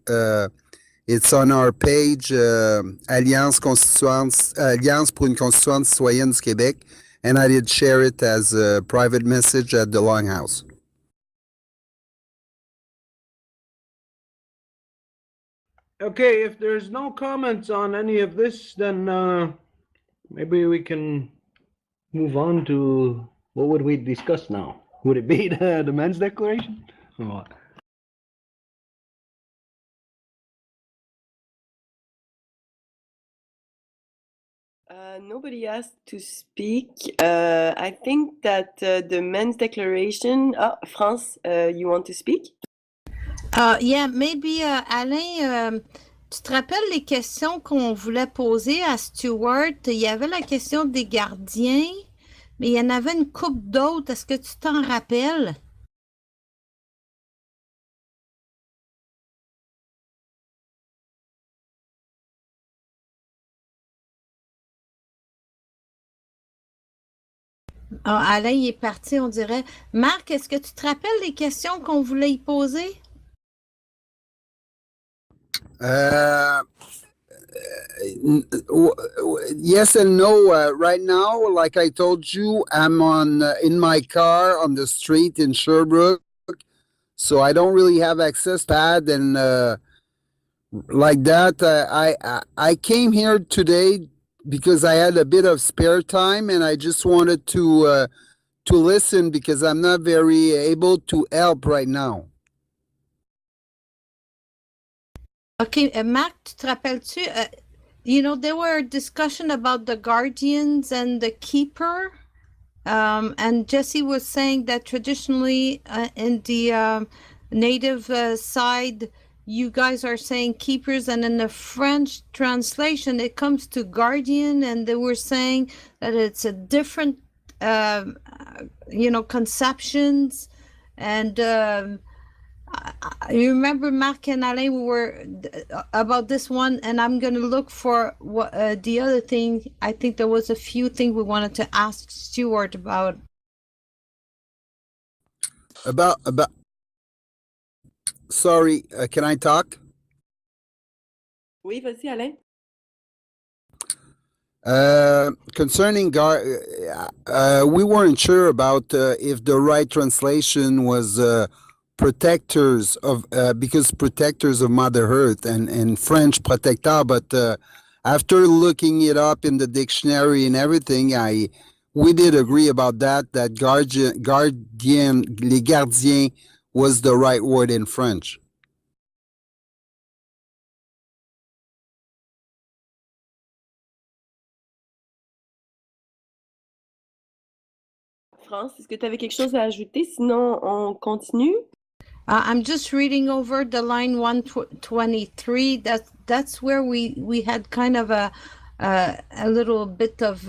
It's on our page, Alliance pour une Constituante citoyenne du Québec, and I did share it as a private message at the Longhouse. Okay, if there's no comments on any of this, then maybe we can move on to what would we discuss now? Would it be the men's declaration? Or what? Nobody asked to speak. I think that the men's declaration. France, you want to speak? Yeah, maybe Alain, tu te rappelles les questions qu'on voulait poser à Stewart? Il y avait la question des gardiens, mais il y en avait une couple d'autres. Est-ce que tu t'en rappelles? Ah, Alain, il est parti, on dirait. Marc, est-ce que tu te rappelles les questions qu'on voulait y poser? Yes and no. Right now, like I told you, I'm in my car on the street in Sherbrooke, so I don't really have access to that. And like that, I came here today because I had a bit of spare time, and I just wanted to listen because I'm not very able to help right now. Okay, Marc, tu te rappelles-tu? You know, there were a discussion about the guardians and the keeper. And Jesse was saying that traditionally in the native side, you guys are saying keepers, and in the French translation, it comes to guardian, and they were saying that it's a different, you know, conceptions. And you remember, Marc and Alain, we were about this one, and I'm going to look for what the other thing. I think there was a few things we wanted to ask Stewart about. Sorry, can I talk? Oui, vas-y, Alain. Concerning we weren't sure about if the right translation was protectors of, because protectors of Mother Earth and French protecteur, but after looking it up in the dictionary and everything, we did agree about that guardian, les gardiens was the right word in French. France, est-ce que tu avais quelque chose à ajouter? Sinon, on continue. I'm just reading over the line 123. That's where we had kind of a little bit of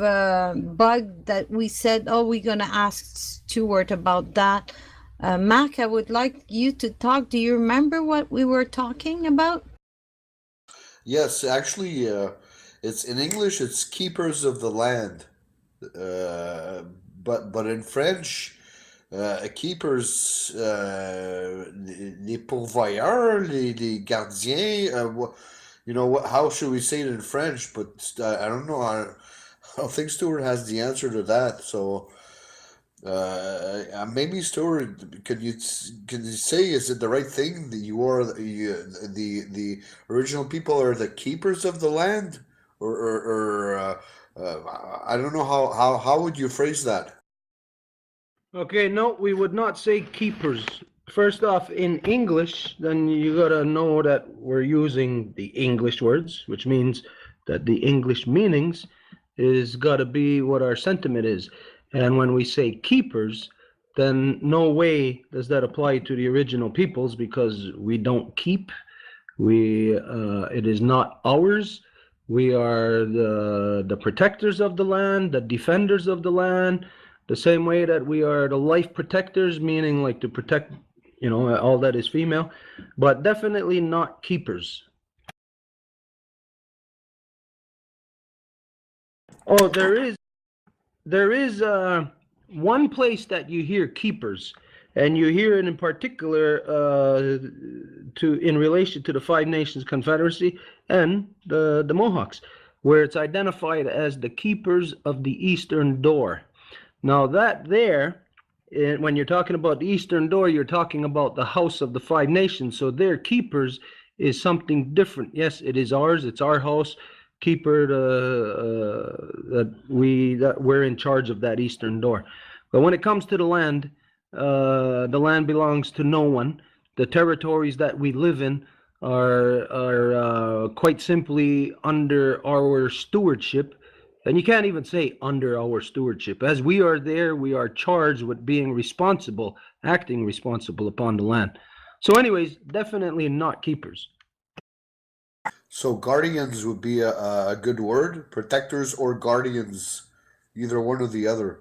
bug that we said, oh, we're going to ask Stewart about that. Marc, I would like you to talk. Do you remember what we were talking about? Yes, actually, it's in English. It's keepers of the land, but in French, keepers, les pourvoyeurs, les gardiens. You know what? How should we say it in French? But I don't know. I don't think Stuart has the answer to that. So. Maybe Stuart, can you say, is it the right thing that you are the original people are the keepers of the land, or I don't know how would you phrase that? Okay, no, we would not say keepers. First off, in English, then you gotta know that we're using the English words, which means that the English meanings is gotta be what our sentiment is. And when we say keepers, then no way does that apply to the original peoples, because we don't keep. It is not ours. We are the protectors of the land, the defenders of the land, the same way that we are the life protectors, meaning like to protect, all that is female, but definitely not keepers. Oh, there is one place that you hear keepers, and you hear it in particular in relation to the Five Nations Confederacy and the Mohawks, where it's identified as the keepers of the Eastern Door. Now that there, when you're talking about the Eastern Door, you're talking about the House of the Five Nations. So their keepers is something different. Yes, it is ours. It's our house. Keeper that we're in charge of that Eastern Door. But when it comes to the land belongs to no one. The territories that we live in are quite simply under our stewardship. And you can't even say under our stewardship. As we are there, we are charged with being responsible, acting responsible upon the land. So anyways, definitely not keepers. So guardians would be a good word. Protectors or guardians, either one or the other.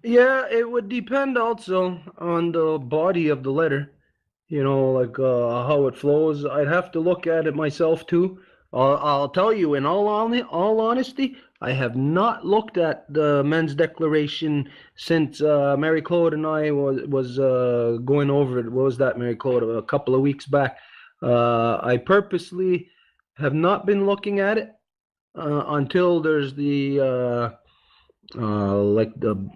Yeah, it would depend also on the body of the letter, like how it flows. I'd have to look at it myself too. I'll tell you, in all honesty, I have not looked at the men's declaration since Mary Claude and I was going over it. What was that, Mary Claude? A couple of weeks back. I purposely have not been looking at it until there's the like the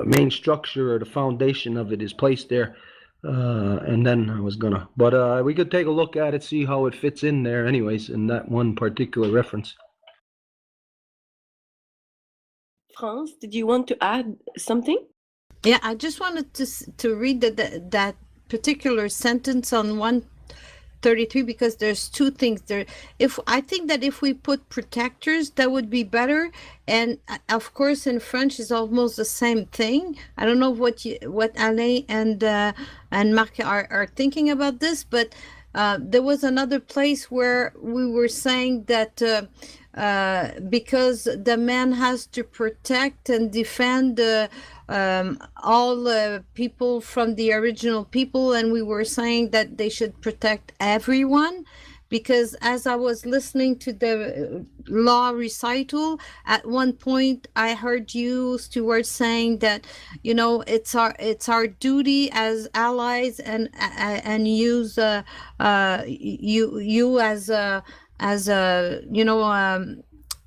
main structure or the foundation of it is placed there. And then I was gonna, but we could take a look at it, see how it fits in there anyways, in that one particular reference. France, did you want to add something? Yeah, I just wanted to read that particular sentence on 133 because there's two things there. I think that if we put protectors, that would be better. And of course, in French, is almost the same thing. I don't know what Alain and Marc are thinking about this, but there was another place where we were saying that because the man has to protect and defend all people from the original people, and we were saying that they should protect everyone, because as I was listening to the law recital, at one point I heard you, Stuart, saying that it's our duty as allies and use you as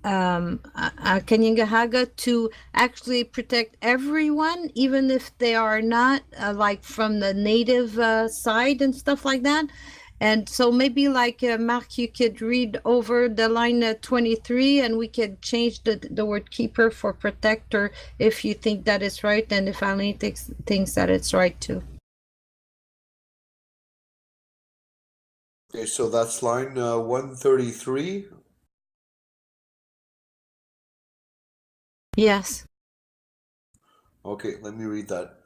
Kanienkehaka to actually protect everyone, even if they are not like from the native side and stuff like that. And so maybe like Marc, you could read over the line 23 and we could change the word keeper for protector if you think that is right, and if Alain thinks that it's right too. Okay, so that's line 133. Yes. Okay, let me read that.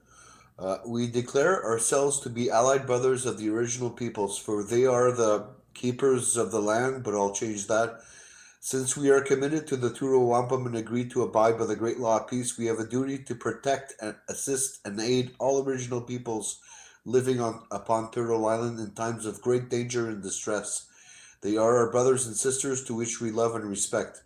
We declare ourselves to be allied brothers of the original peoples, for they are the keepers of the land, but I'll change that. Since we are committed to the Turo Wampum and agreed to abide by the Great Law of Peace, we have a duty to protect and assist and aid all original peoples living upon Turtle Island in times of great danger and distress. They are our brothers and sisters to which we love and respect.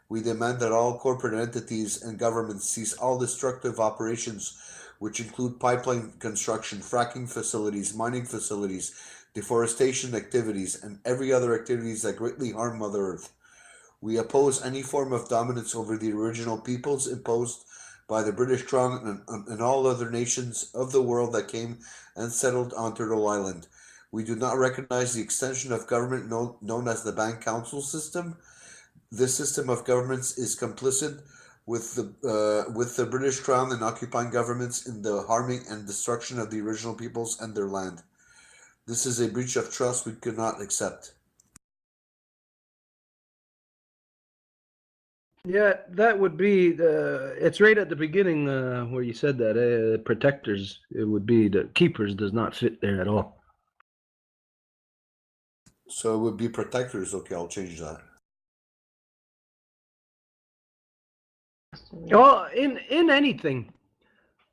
We demand that all corporate entities and governments cease all destructive operations, which include pipeline construction, fracking facilities, mining facilities, deforestation activities, and every other activities that greatly harm Mother Earth. We oppose any form of dominance over the original peoples imposed by the British Crown and all other nations of the world that came and settled on Turtle Island. We do not recognize the extension of government known as the Bank Council system. This system of governments is complicit with the British Crown and occupying governments in the harming and destruction of the original peoples and their land. This is a breach of trust we could not accept. Yeah, that would be it's right at the beginning where you said that protectors. It would be the keepers does not fit there at all. So it would be protectors. Okay, I'll change that. Oh, in anything,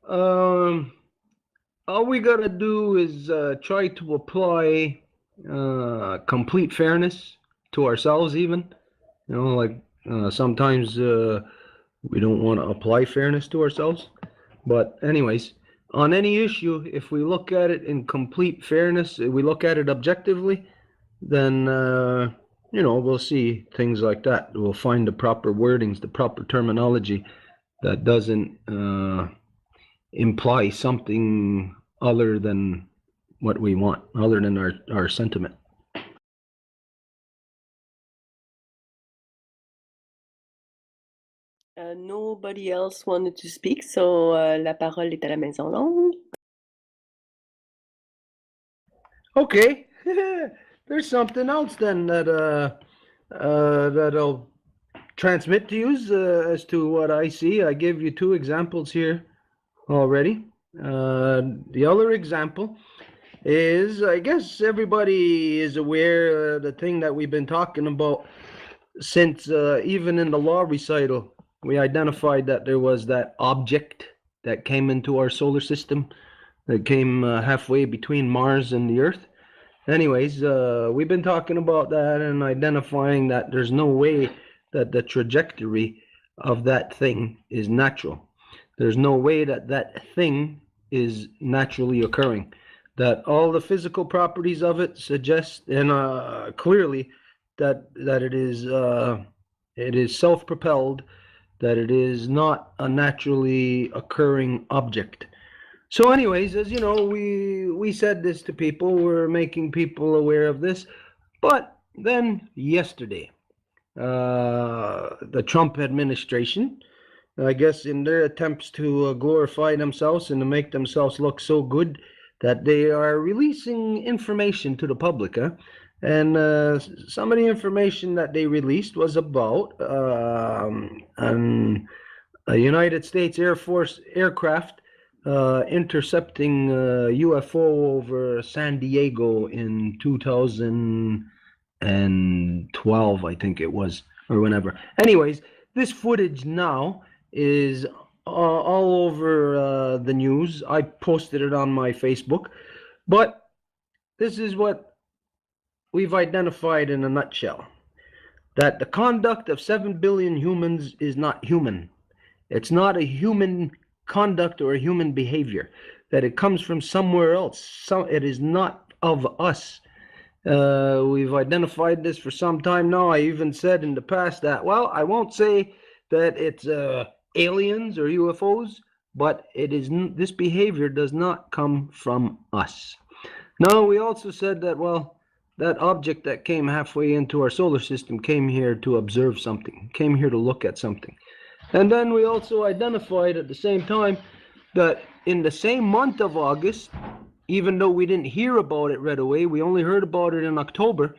all we gotta do is try to apply complete fairness to ourselves. Even, you know, like sometimes we don't want to apply fairness to ourselves. But anyways, on any issue, if we look at it in complete fairness, if we look at it objectively, then you know, we'll see things like that. We'll find the proper wordings, the proper terminology that doesn't imply something other than what we want, other than our sentiment. Nobody else wanted to speak, so la parole est à la Maison Longue. Okay, there's something else then that that'll transmit to you as to what I see. I gave you 2 examples here already. The other example is, I guess everybody is aware the thing that we've been talking about since even in the law recital, we identified that there was that object that came into our solar system that came halfway between Mars and the Earth. Anyways, we've been talking about that and identifying that there's no way that the trajectory of that thing is natural. There's no way that that thing is naturally occurring. That all the physical properties of it suggest, and clearly, that it is self-propelled, that it is not a naturally occurring object. So anyways, as you know, we said this to people, we're making people aware of this, but then yesterday, the Trump administration, I guess in their attempts to glorify themselves and to make themselves look so good, that they are releasing information to the public, and some of the information that they released was about a United States Air Force aircraft intercepting UFO over San Diego in 2012, I think it was, or whenever. Anyways, this footage now is all over the news. I posted it on my Facebook, but this is what we've identified in a nutshell. That the conduct of 7 billion humans is not human. It's not a human conduct or a human behavior. That it comes from somewhere else. It is not of us. We've identified this for some time now. I even said in the past that, well, I won't say that it's aliens or UFOs, but it is this behavior does not come from us. Now, we also said that, well, that object that came halfway into our solar system came here to observe something, came here to look at something. And then we also identified at the same time that in the same month of August, even though we didn't hear about it right away, we only heard about it in October,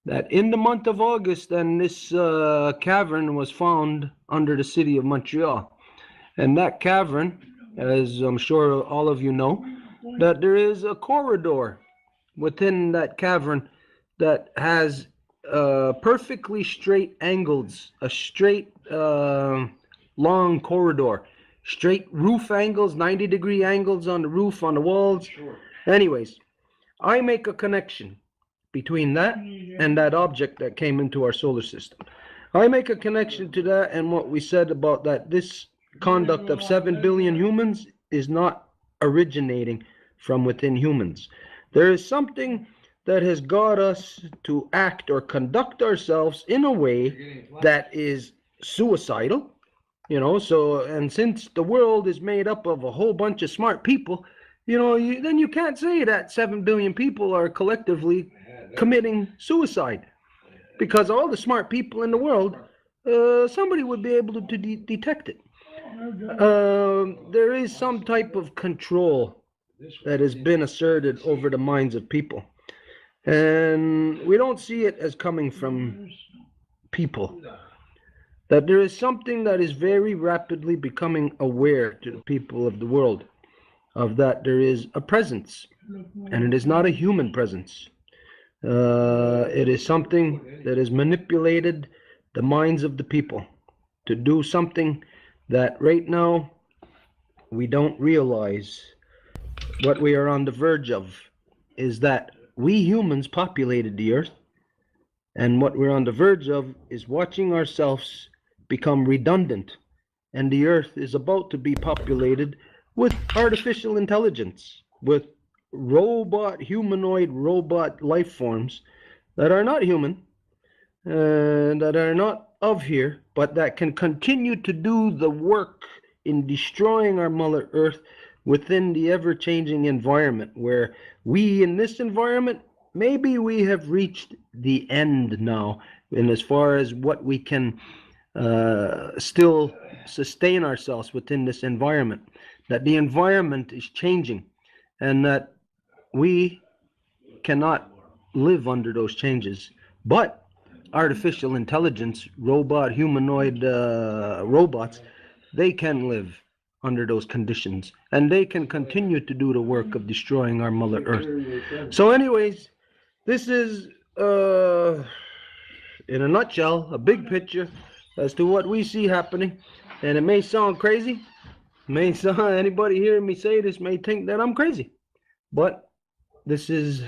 that in the month of August, then this cavern was found under the city of Montreal. And that cavern, as I'm sure all of you know, that there is a corridor within that cavern that has perfectly straight angles, a straight long corridor, straight roof angles, 90-degree angles on the roof, on the walls. Anyways, I make a connection between that and that object that came into our solar system. I make a connection to that and what we said about that this conduct of 7 billion humans is not originating from within humans. There is something that has got us to act or conduct ourselves in a way that is suicidal, you know. So, and since the world is made up of a whole bunch of smart people, you know, then you can't say that 7 billion people are collectively committing suicide, because all the smart people in the world, somebody would be able to detect it. There is some type of control that has been asserted over the minds of people, and we don't see it as coming from people. That there is something that is very rapidly becoming aware to the people of the world of that there is a presence, and it is not a human presence. It is something that has manipulated the minds of the people to do something that right now we don't realize. What we are on the verge of is that we humans populated the earth, and what we're on the verge of is watching ourselves become redundant, and the earth is about to be populated with artificial intelligence, with humanoid robot life forms that are not human, that are not of here, but that can continue to do the work in destroying our Mother Earth within the ever-changing environment, where we, in this environment, maybe we have reached the end now, and as far as what we can still sustain ourselves within this environment, that the environment is changing, and that we cannot live under those changes. But artificial intelligence, humanoid robots, they can live under those conditions, and they can continue to do the work of destroying our Mother Earth. So anyways, this is, in a nutshell, a big picture as to what we see happening. And it may sound crazy, anybody hearing me say this may think that I'm crazy, but this is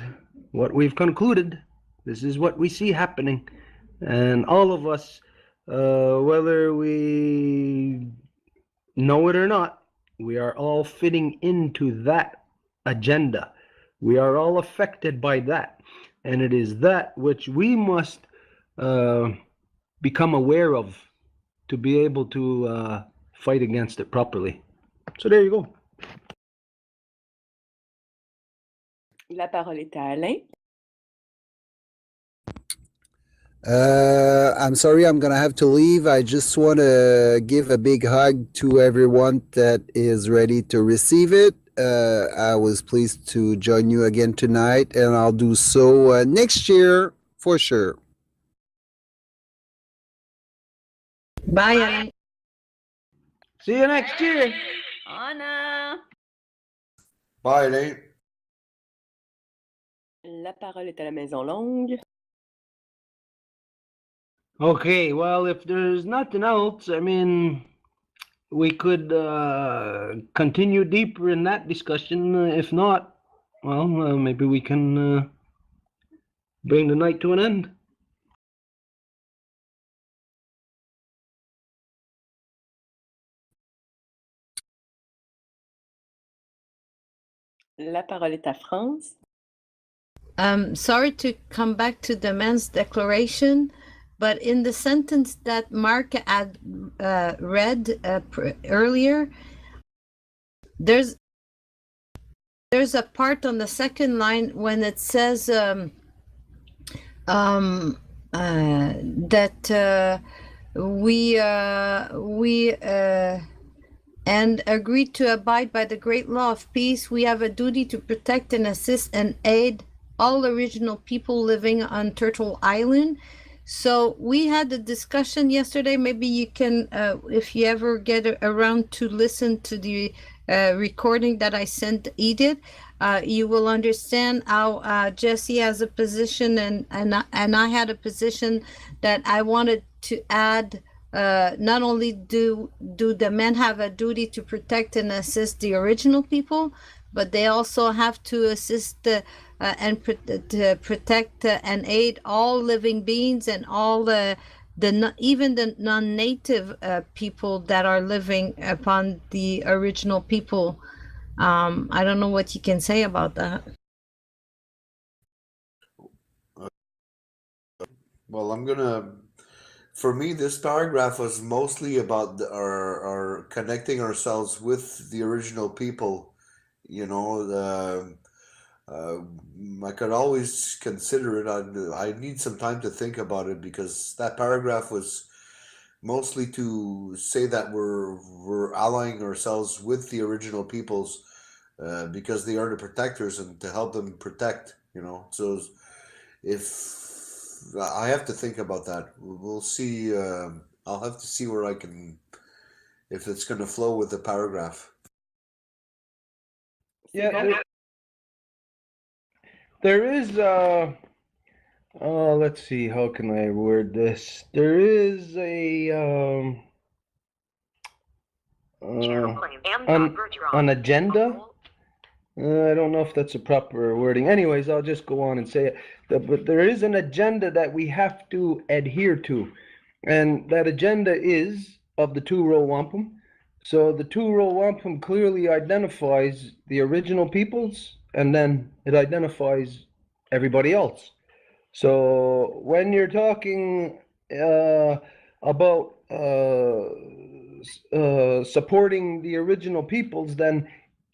what we've concluded. This is what we see happening. And all of us, whether we know it or not, we are all fitting into that agenda. We are all affected by that. And it is that which we must become aware of to be able to fight against it properly. So there you go. La parole est à Alain. I'm sorry, I'm gonna have to leave. I just want to give a big hug to everyone that is ready to receive it. I was pleased to join you again tonight, and I'll do so next year for sure. Bye, Alain. See you next year. Anna. Bye, Nate. La parole est à la Maison Longue. Okay, well, if there's nothing else, I mean, we could continue deeper in that discussion. If not, well, maybe we can bring the night to an end. La parole est à France. Sorry to come back to the men's declaration, but in the sentence that Mark had read earlier, there's a part on the second line when it says that we and agree to abide by the great law of peace. We have a duty to protect and assist and aid all original people living on Turtle Island. So we had a discussion yesterday. Maybe you can, if you ever get around to listen to the recording that I sent Edith, you will understand how Jesse has a position and I had a position that I wanted to add. Not only do the men have a duty to protect and assist the original people, but they also have to assist and protect and aid all living beings and all even the non-native people that are living upon the original people. I don't know what you can say about that. Well, for me, this paragraph was mostly about our connecting ourselves with the original people. You know, I could always consider it. I need some time to think about it, because that paragraph was mostly to say that we're allying ourselves with the original peoples because they are the protectors, and to help them protect. You know, so if I have to think about that. We'll see. I'll have to see where I can, if it's going to flow with the paragraph. Yeah, there is Let's see, how can I word this? There is an agenda. I don't know if that's a proper wording. Anyways, I'll just go on and say it. But there is an agenda that we have to adhere to. And that agenda is of the two-row wampum. So the two-row wampum clearly identifies the original peoples, and then it identifies everybody else. So when you're talking about supporting the original peoples, then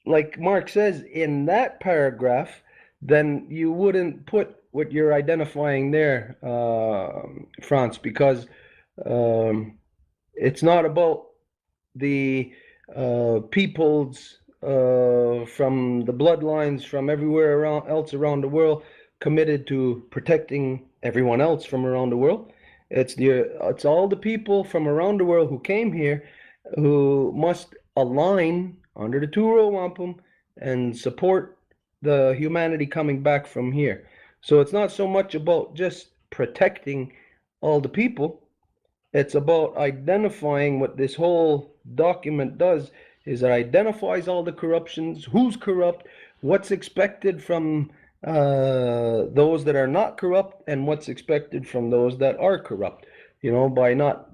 like Mark says in that paragraph, then you wouldn't put what you're identifying there, France, because it's not about the peoples from the bloodlines from everywhere else around the world committed to protecting everyone else from around the world. It's all the people from around the world who came here who must align under the two-row wampum and support the humanity coming back from here. So it's not so much about just protecting all the people. It's about identifying. What this whole document does is it identifies all the corruptions, who's corrupt, what's expected from those that are not corrupt, and what's expected from those that are corrupt. You know, by not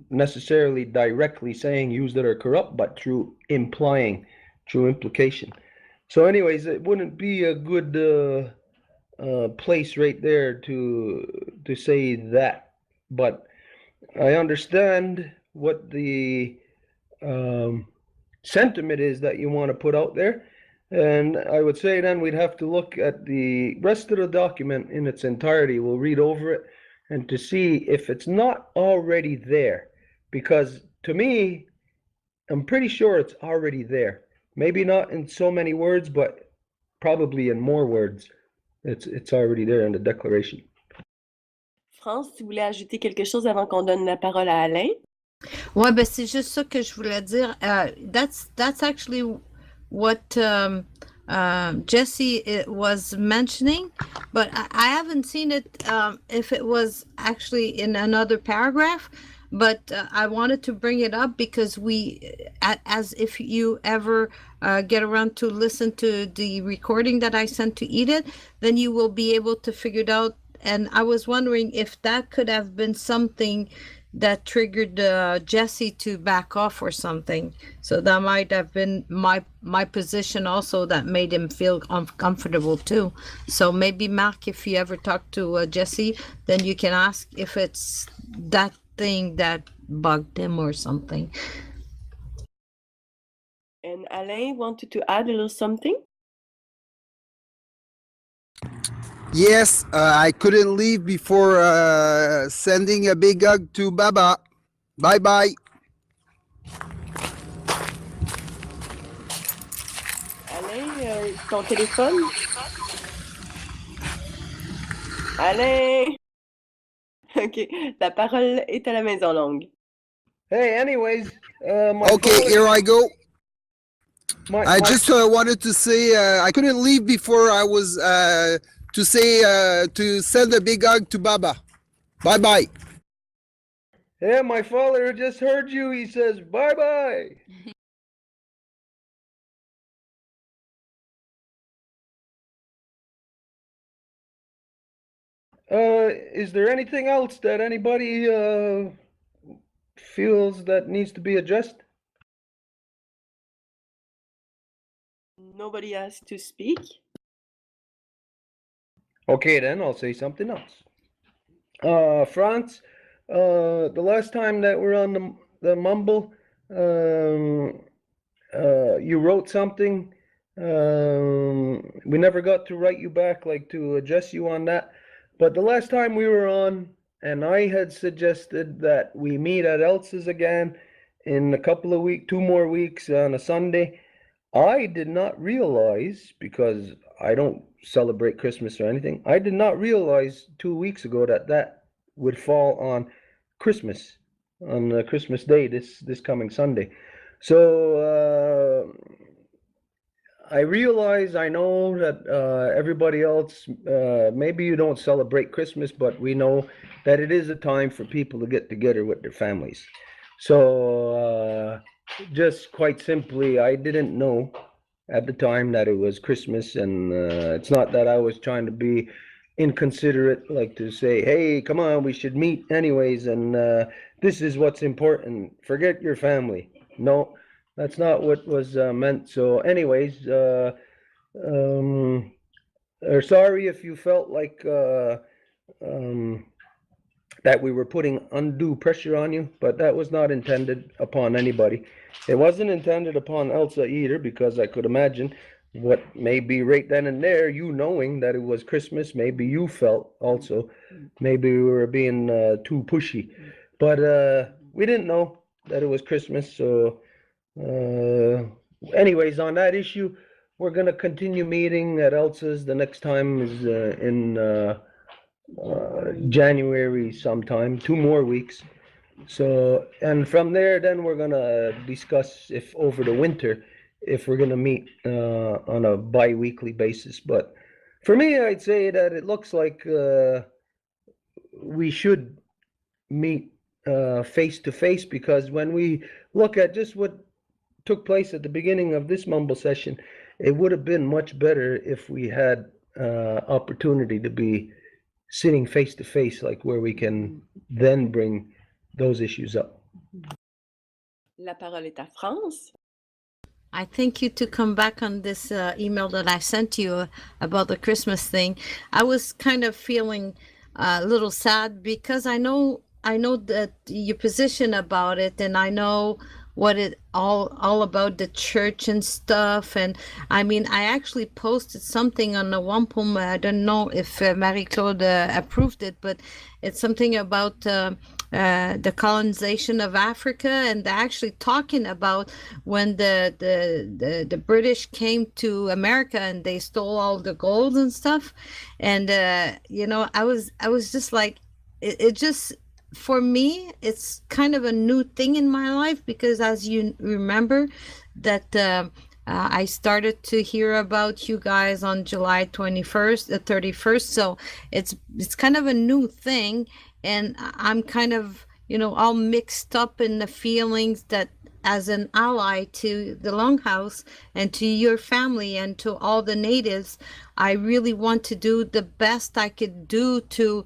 necessarily directly saying use that are corrupt, but through implying, through implication. So anyways, it wouldn't be a good place right there to say that, but I understand what the sentiment is that you want to put out there. And I would say then we'd have to look at the rest of the document in its entirety. We'll read over it and to see if it's not already there. Because to me, I'm pretty sure it's already there. Maybe not in so many words, but probably in more words. It's already there in the declaration. France, tu voulais ajouter quelque chose avant qu'on donne la parole à Alain? Ouais, ben c'est juste ça que je voulais dire. That's actually what Jesse was mentioning, but I haven't seen it if it was actually in another paragraph. But I wanted to bring it up because as if you ever get around to listen to the recording that I sent to Edith, then you will be able to figure it out. And I was wondering if that could have been something that triggered Jesse to back off or something. So that might have been my position also that made him feel uncomfortable too. So maybe Mark, if you ever talk to Jesse, then you can ask if it's that thing that bugged him or something. And Alain wanted to add a little something? Yes, I couldn't leave before sending a big hug to Baba. Bye-bye. Alain, ton téléphone? Alain! OK, la parole est à la Maison Longue. Hey, anyways, Okay, here I go. I just wanted to say I couldn't leave before I was to say to send a big hug to Baba. Bye-bye. Yeah, my father just heard you. He says bye-bye. Is there anything else that anybody feels that needs to be addressed? Nobody has to speak. Okay, then I'll say something else. France, the last time that we're on the Mumble, you wrote something. We never got to write you back, like to address you on that. But the last time we were on, and I had suggested that we meet at Elsa's again in a couple of weeks, 2 more weeks on a Sunday. I did not realize, because I don't celebrate Christmas or anything, I did not realize 2 weeks ago that would fall on Christmas, on Christmas Day, this coming Sunday. So I realize, I know that everybody else, maybe you don't celebrate Christmas, but we know that it is a time for people to get together with their families. So just quite simply, I didn't know at the time that it was Christmas, and it's not that I was trying to be inconsiderate, like to say, hey, come on, we should meet anyways, and this is what's important. Forget your family. No, that's not what was meant. So anyways, or sorry if you felt like that we were putting undue pressure on you, but that was not intended upon anybody. It wasn't intended upon Elsa either, because I could imagine what maybe right then and there, you knowing that it was Christmas, maybe you felt also, maybe we were being too pushy. But we didn't know that it was Christmas. So anyways, on that issue, we're going to continue meeting at Elsa's. The next time is in January sometime, 2 more weeks. So, and from there, then we're gonna discuss if over the winter, if we're gonna meet on a bi-weekly basis. But for me, I'd say that it looks like we should meet face to face, because when we look at just what took place at the beginning of this mumble session, it would have been much better if we had opportunity to be sitting face to face, like where we can then bring those issues up. La parole est à France. I thank you to come back on this email that I sent you about the Christmas thing. I was kind of feeling a little sad because I know that your position about it, and I know what it all about the church and stuff. And I mean, I actually posted something on the Wampum. I don't know if Marie-Claude approved it, but it's something about the colonization of Africa, and they're actually talking about when the British came to America and they stole all the gold and stuff. And you know, I was just like, it just, for me, it's kind of a new thing in my life, because as you remember that I started to hear about you guys on July 31st. So it's kind of a new thing, and I'm kind of, you know, all mixed up in the feelings that as an ally to the Longhouse and to your family and to all the natives, I really want to do the best I could do to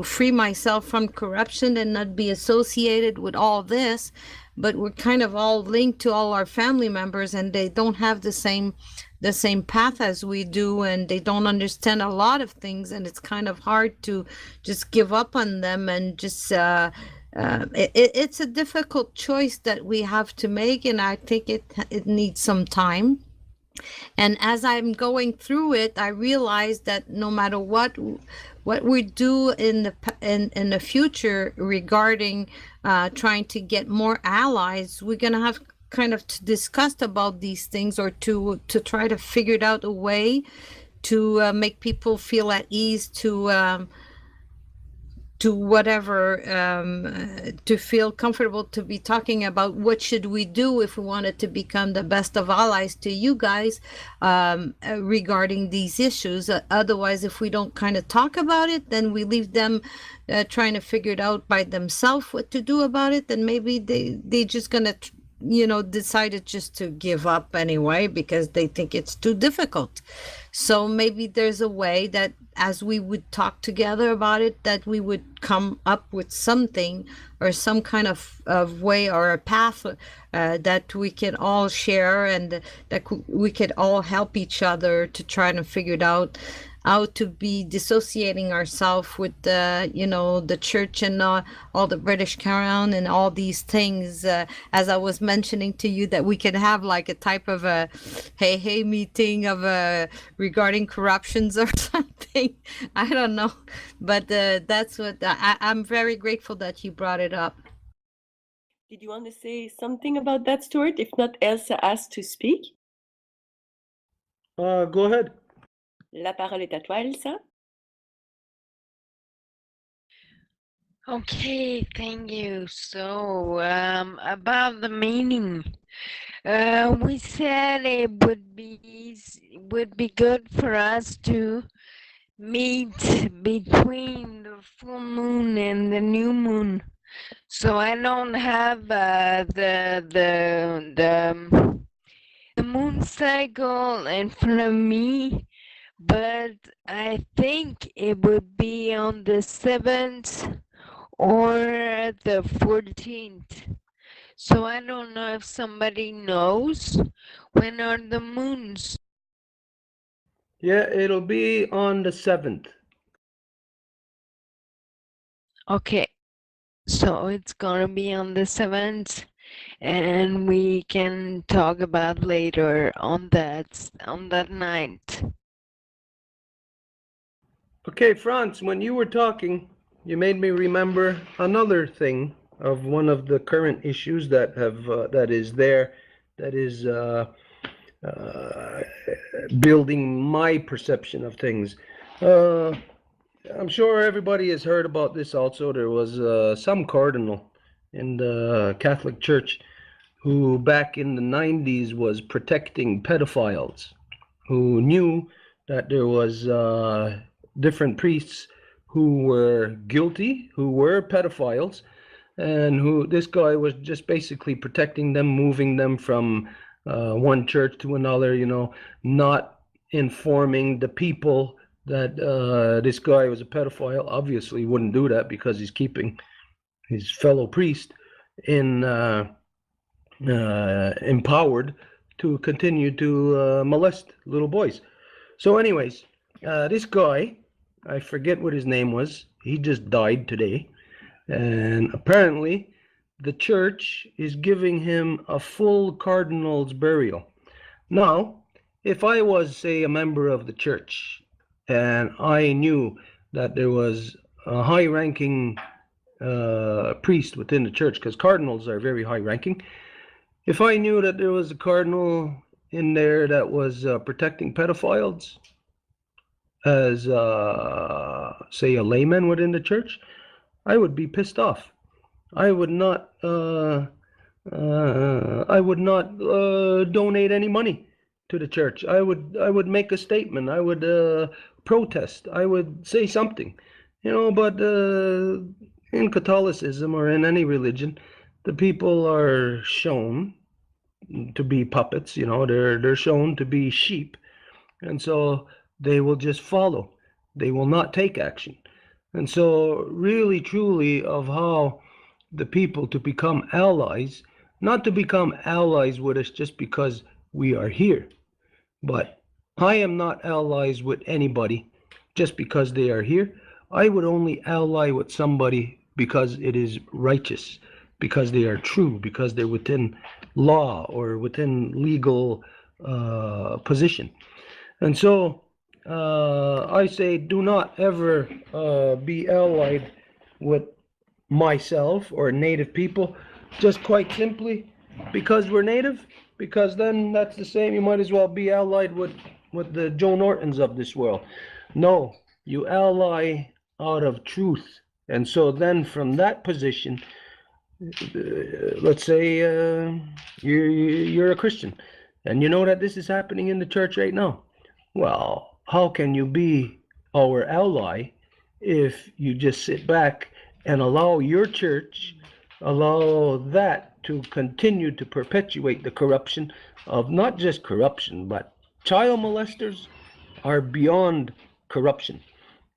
free myself from corruption and not be associated with all this. But we're kind of all linked to all our family members, and they don't have the same path as we do, and they don't understand a lot of things, and it's kind of hard to just give up on them. And just it's a difficult choice that we have to make, and I think it needs some time. And as I'm going through it, I realize that no matter what we do in the future regarding trying to get more allies, we're gonna have kind of to discuss about these things, or to try to figure out a way to make people feel at ease to whatever, to feel comfortable to be talking about what should we do if we wanted to become the best of allies to you guys regarding these issues. Otherwise, if we don't kind of talk about it, then we leave them trying to figure it out by themselves what to do about it. Then maybe they just gonna, you know, decided just to give up anyway because they think it's too difficult. So maybe there's a way that as we would talk together about it, that we would come up with something or some kind of way or a path that we can all share, and that we could all help each other to try to figure it out, how to be dissociating ourselves with the, you know, the church and all the British Crown and all these things. As I was mentioning to you, that we could have like a type of a hey meeting of regarding corruptions or something. I don't know, but that's what I'm very grateful that you brought it up. Did you want to say something about that, Stuart? If not, Elsa asked to speak. Go ahead. La parole est à toi, Elsa. Okay, thank you. So, about the meaning We said it would be good for us to meet between the full moon and the new moon. So I don't have the moon cycle in front of me, but I think it would be on the 7th or the 14th. So I don't know if somebody knows when are the moons. Yeah, it'll be on the 7th. Okay, so it's gonna be on the 7th, and we can talk about later on that night. Okay, Franz, when you were talking, you made me remember another thing of one of the current issues that is building my perception of things. I'm sure everybody has heard about this also. There was some cardinal in the Catholic Church who back in the 90s was protecting pedophiles, who knew that there was different priests who were guilty, who were pedophiles, and who this guy was just basically protecting them, moving them from one church to another, not informing the people that this guy was a pedophile. Obviously, he wouldn't do that because he's keeping his fellow priest empowered to continue to molest little boys. So anyways, this guy, I forget what his name was, he just died today, and apparently the church is giving him a full cardinal's burial. Now, if I was, say, a member of the church and I knew that there was a high-ranking priest within the church, because cardinals are very high-ranking, if I knew that there was a cardinal in there that was protecting pedophiles as, say, a layman within the church, I would be pissed off. I would not donate any money to the church. I would make a statement. I would protest. I would say something, But in Catholicism or in any religion, the people are shown to be puppets. They're shown to be sheep, and so they will just follow. They will not take action. And so, really, truly, of how the people to become allies, not to become allies with us just because we are here, but I am not allies with anybody just because they are here. I would only ally with somebody because it is righteous, because they are true, because they're within law or within legal position. And so I say, do not ever be allied with myself or native people, just quite simply because we're native, because then that's the same. You might as well be allied with the Joe Nortons of this world. No, you ally out of truth. And so then from that position, let's say you're a Christian and you know that this is happening in the church right now. Well, how can you be our ally if you just sit back and allow your church, allow that to continue to perpetuate the corruption of not just corruption, but child molesters are beyond corruption.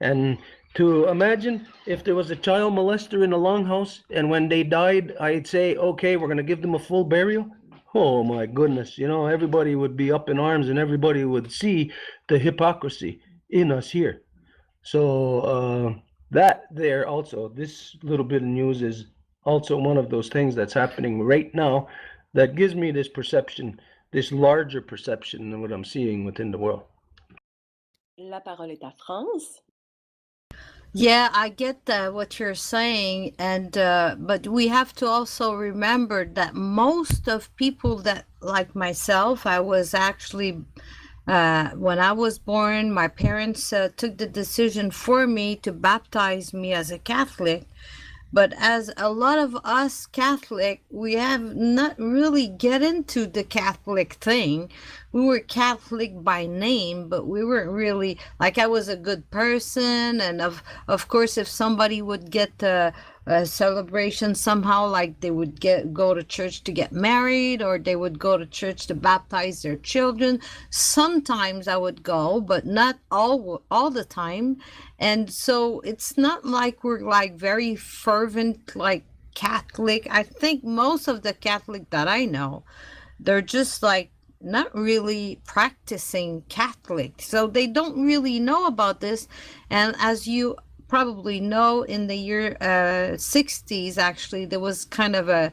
And to imagine if there was a child molester in a longhouse and when they died, I'd say, okay, we're going to give them a full burial. Oh my goodness, everybody would be up in arms and everybody would see the hypocrisy in us here. So that there also, this little bit of news is also one of those things that's happening right now that gives me this perception, this larger perception than what I'm seeing within the world. La parole est à France. Yeah, I get what you're saying, and but we have to also remember that most of people that, like myself, I was actually when I was born, my parents took the decision for me to baptize me as a Catholic. But as a lot of us Catholic, we have not really get into the Catholic thing. We were Catholic by name, but we weren't really, like, I was a good person. And of course, if somebody would get a celebration somehow, like they would go to church to get married, or they would go to church to baptize their children, sometimes I would go, but not all the time. And so it's not like we're like very fervent, like Catholic. I think most of the Catholic that I know, they're just like not really practicing Catholic. So they don't really know about this. And as you probably know, in the year 60s, actually, there was kind of a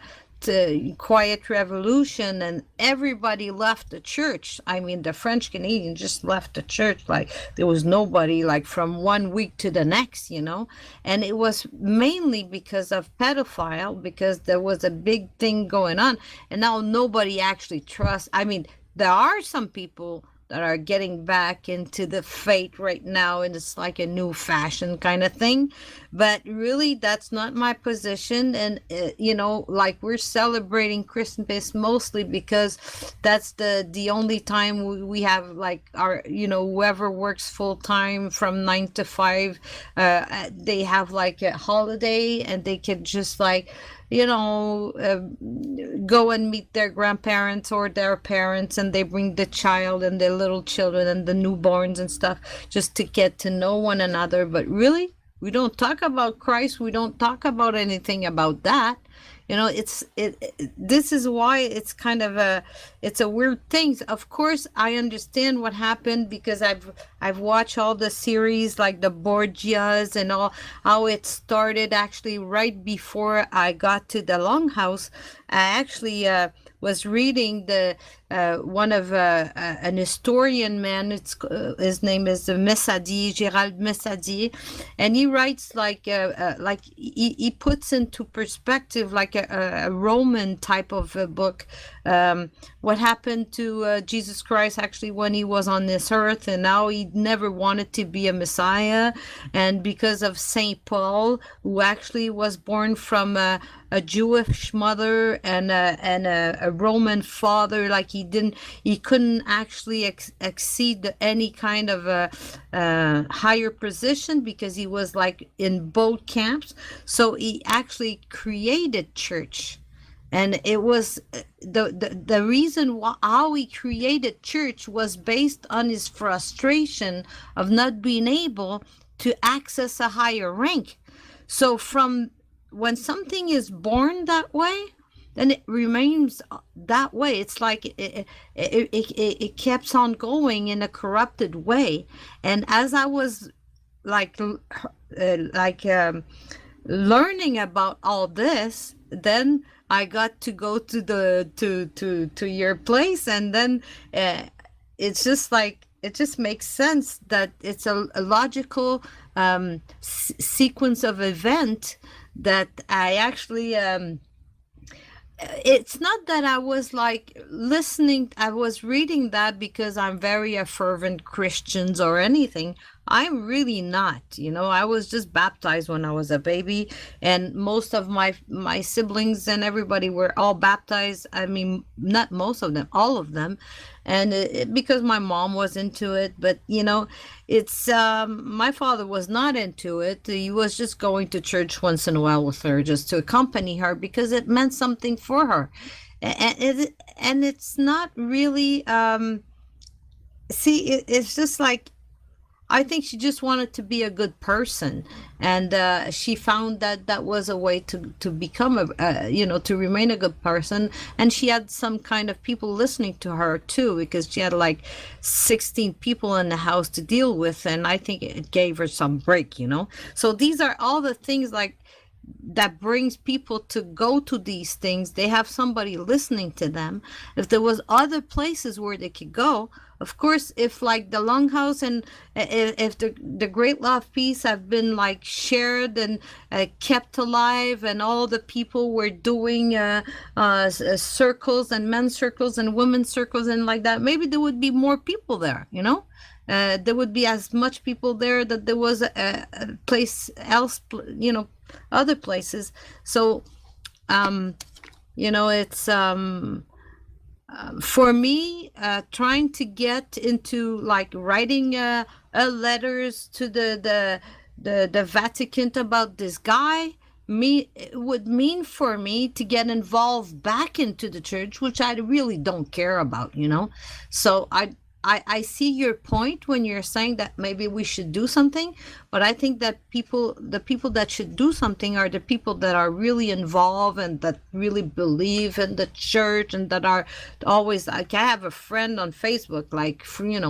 quiet revolution, and everybody left the church. I mean, the French Canadians just left the church. Like, there was nobody, like, from one week to the next, you know. And it was mainly because of pedophile, because there was a big thing going on, and now nobody actually trusts. I mean, there are some people that are getting back into the faith right now, and it's like a new fashion kind of thing. But really, that's not my position. And you know, like, we're celebrating Christmas mostly because that's the only time we have, like, our, you know, whoever works full time from 9 to 5, they have like a holiday, and they can just, like, you know, go and meet their grandparents or their parents, and they bring the child and their little children and the newborns and stuff, just to get to know one another. But really, we don't talk about Christ. We don't talk about anything about that. You know, this is why it's kind of it's a weird thing. Of course, I understand what happened, because I've watched all the series, like the Borgias and all, how it started actually right before I got to the Longhouse. I actually was reading one of an historian man. His name is Messadier, Gérald Messadier, and he writes like he puts into perspective, like a Roman type of a book, what happened to Jesus Christ actually when he was on this earth, and now he never wanted to be a Messiah, and because of Saint Paul, who actually was born from a Jewish mother and a Roman father, like he couldn't actually exceed any kind of a higher position, because he was like in both camps. So he actually created church. And it was the reason how he created church was based on his frustration of not being able to access a higher rank. So from when something is born that way, then it remains that way. It's like it keeps on going in a corrupted way. And as I was learning about all this, then I got to go to your place, and then it's just like, it just makes sense that it's a logical sequence of event that I actually it's not that I was like listening, I was reading that because I'm very a fervent Christians or anything. I'm really not, you know. I was just baptized when I was a baby, and most of my siblings and everybody were all baptized. I mean, not most of them, all of them. And because my mom was into it, but you know, it's my father was not into it. He was just going to church once in a while with her, just to accompany her, because it meant something for her. And it's not really it's just like, I think she just wanted to be a good person, and she found that was a way to become to remain a good person. And she had some kind of people listening to her too, because she had like 16 people in the house to deal with, and I think it gave her some break, you know. So these are all the things like that brings people to go to these things. They have somebody listening to them. If there was other places where they could go, of course, if like the Longhouse and if the Great Law of Peace have been like shared and kept alive, and all the people were doing circles and men's circles and women's circles and like that, maybe there would be more people there, you know. There would be as much people there that there was a place else, you know, other places. So, it's for me, trying to get into like writing letters to the Vatican about this guy. It would mean for me to get involved back into the church, which I really don't care about, So I see your point when you're saying that maybe we should do something, but I think that the people that should do something are the people that are really involved and that really believe in the church and that are always, like, I have a friend on Facebook, like,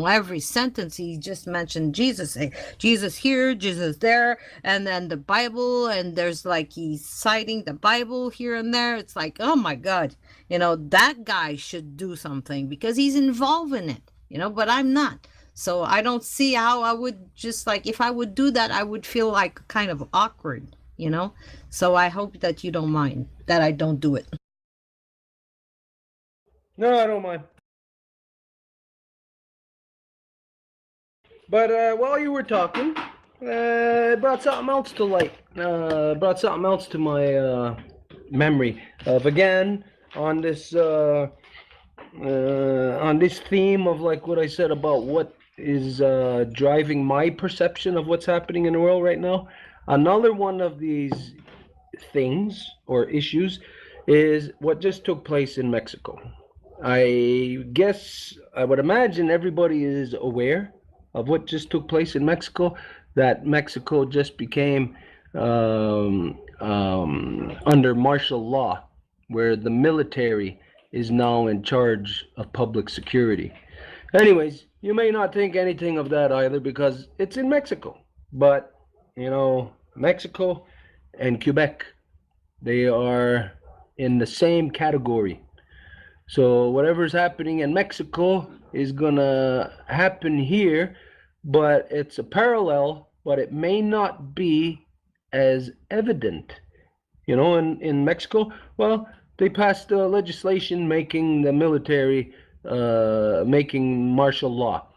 every sentence he just mentioned Jesus, Jesus here, Jesus there, and then the Bible, and there's like he's citing the Bible here and there. It's like, oh my God, that guy should do something because he's involved in it. But I'm not. So I don't see how I would just like, if I would do that, I would feel like kind of awkward, So I hope that you don't mind that I don't do it. No, I don't mind. But while you were talking, it brought something else to light. Brought something else to my memory of, again, on this theme of like what I said about what is driving my perception of what's happening in the world right now. Another one of these things or issues is what just took place in Mexico. I would imagine everybody is aware of what just took place in Mexico, that Mexico just became under martial law, where the military is now in charge of public security. Anyways, you may not think anything of that either because it's in Mexico. But, Mexico and Quebec, they are in the same category. So whatever's happening in Mexico is gonna happen here, but it's a parallel, but it may not be as evident. In Mexico, well, they passed legislation making the military, making martial law.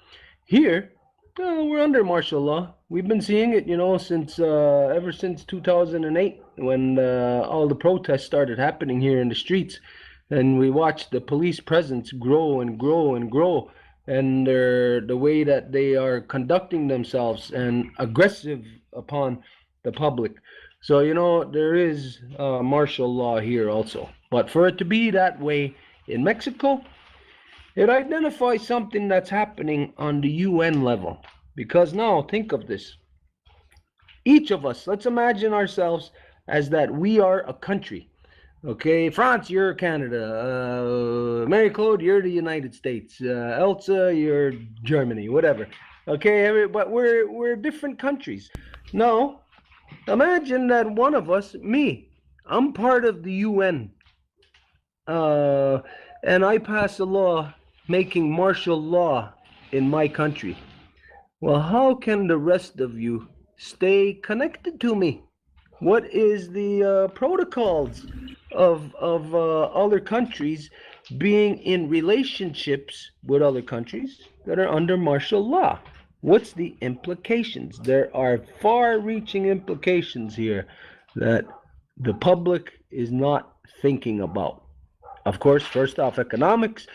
Here, we're under martial law. We've been seeing it, since ever since 2008, when all the protests started happening here in the streets, and we watched the police presence grow and grow and grow, and the way that they are conducting themselves and aggressive upon the public. So, there is martial law here also. But for it to be that way in Mexico, it identifies something that's happening on the UN level. Because now, think of this. Each of us, let's imagine ourselves as that we are a country. Okay, France, you're Canada. Mary-Claude, you're the United States. Elsa, you're Germany, whatever. Okay, but we're different countries. Now, imagine that one of us, me, I'm part of the UN. And I pass a law making martial law in my country. Well, how can the rest of you stay connected to me? What is the protocols of other countries being in relationships with other countries that are under martial law? What's the implications? There are far-reaching implications here that the public is not thinking about. Of course, first off, economics,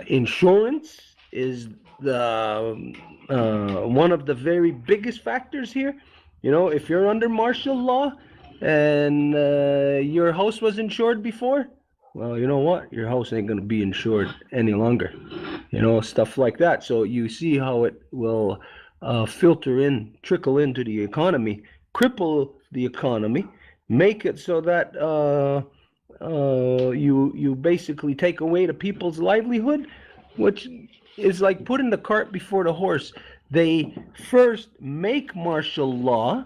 insurance is the one of the very biggest factors here. If you're under martial law and your house was insured before, well, you know what? Your house ain't going to be insured any longer. Stuff like that. So you see how it will trickle into the economy, cripple the economy, make it so that you basically take away the people's livelihood, which is like putting the cart before the horse. They first make martial law,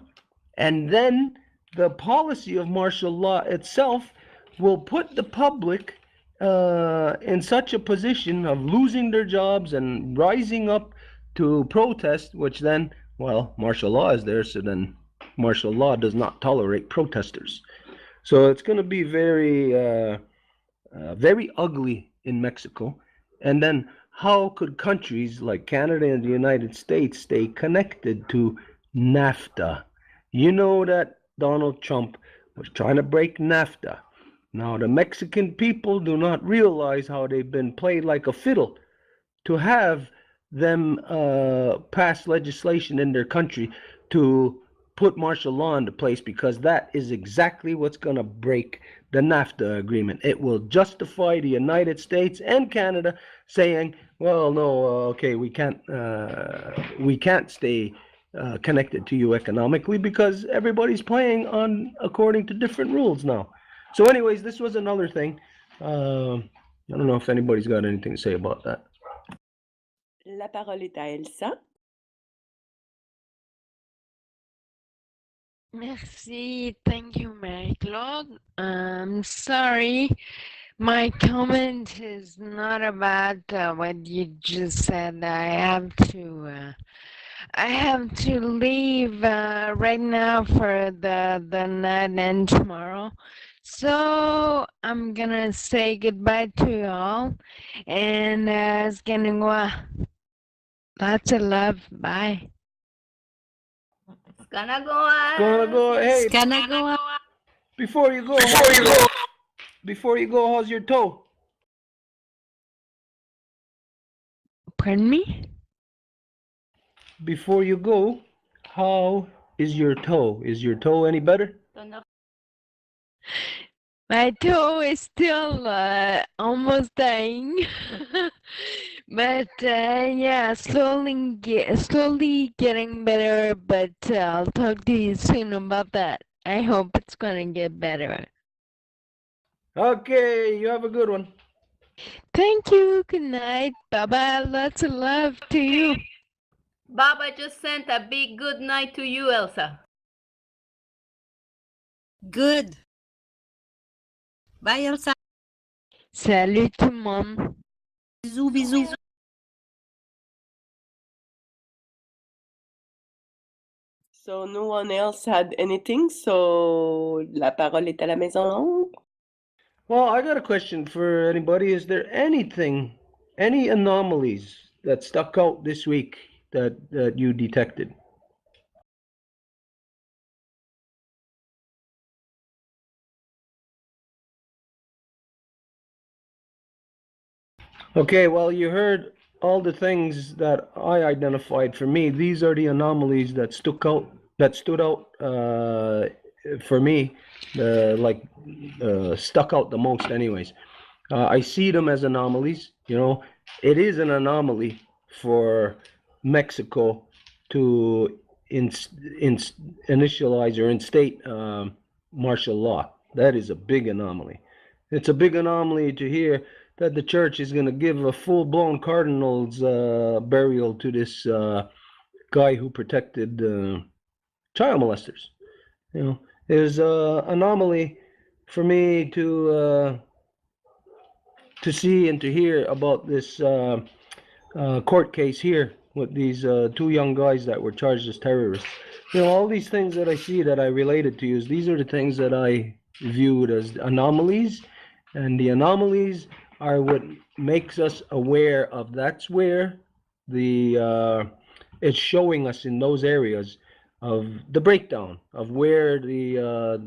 and then the policy of martial law itself will put the public in such a position of losing their jobs and rising up to protest, which then, well, martial law is there, so then martial law does not tolerate protesters. So it's going to be very, very ugly in Mexico. And then how could countries like Canada and the United States stay connected to NAFTA? You know that Donald Trump was trying to break NAFTA. Now, the Mexican people do not realize how they've been played like a fiddle to have them pass legislation in their country to put martial law into place, because that is exactly what's going to break the NAFTA agreement. It will justify the United States and Canada saying, well, no, okay, we can't stay connected to you economically because everybody's playing on according to different rules now. So anyways, this was another thing. I don't know if anybody's got anything to say about that. La parole est à Elsa. Merci. Thank you, Marie-Claude. Sorry, my comment is not about what you just said. I have to leave right now for the night and tomorrow. So I'm gonna say goodbye to you all, and lots of love. Bye. It's gonna go on. Gonna go. Hey, It's gonna go up. before you go, how's your toe? Pardon me? Before you go, how is your toe? Is your toe any better? My toe is still almost dying, but yeah, slowly getting better. But I'll talk to you soon about that. I hope it's gonna get better. Okay, you have a good one. Thank you. Good night. Bye bye. Lots of love to you. Baba just sent a big good night to you, Elsa. Good. Bye, Elsa. Salut tout le monde. Bisous, bisous. So no one else had anything, so la parole est à la Maison Longue. Well, I got a question for anybody. Is there anything, any anomalies that stuck out this week that you detected? Okay, well, you heard all the things that I identified. For me, these are the anomalies that stood out for me, stuck out the most anyways. I see them as anomalies. You know, it is an anomaly for Mexico to initialize or instate martial law. That is a big anomaly. It's a big anomaly to hear that the church is going to give a full-blown cardinal's burial to this guy who protected child molesters. You know, it was an anomaly for me to see and to hear about this court case here with these two young guys that were charged as terrorists. You know, all these things that I see that I related to you, these are the things that I viewed as anomalies, and the anomalies are what makes us aware of. That's where the it's showing us in those areas of the breakdown of where the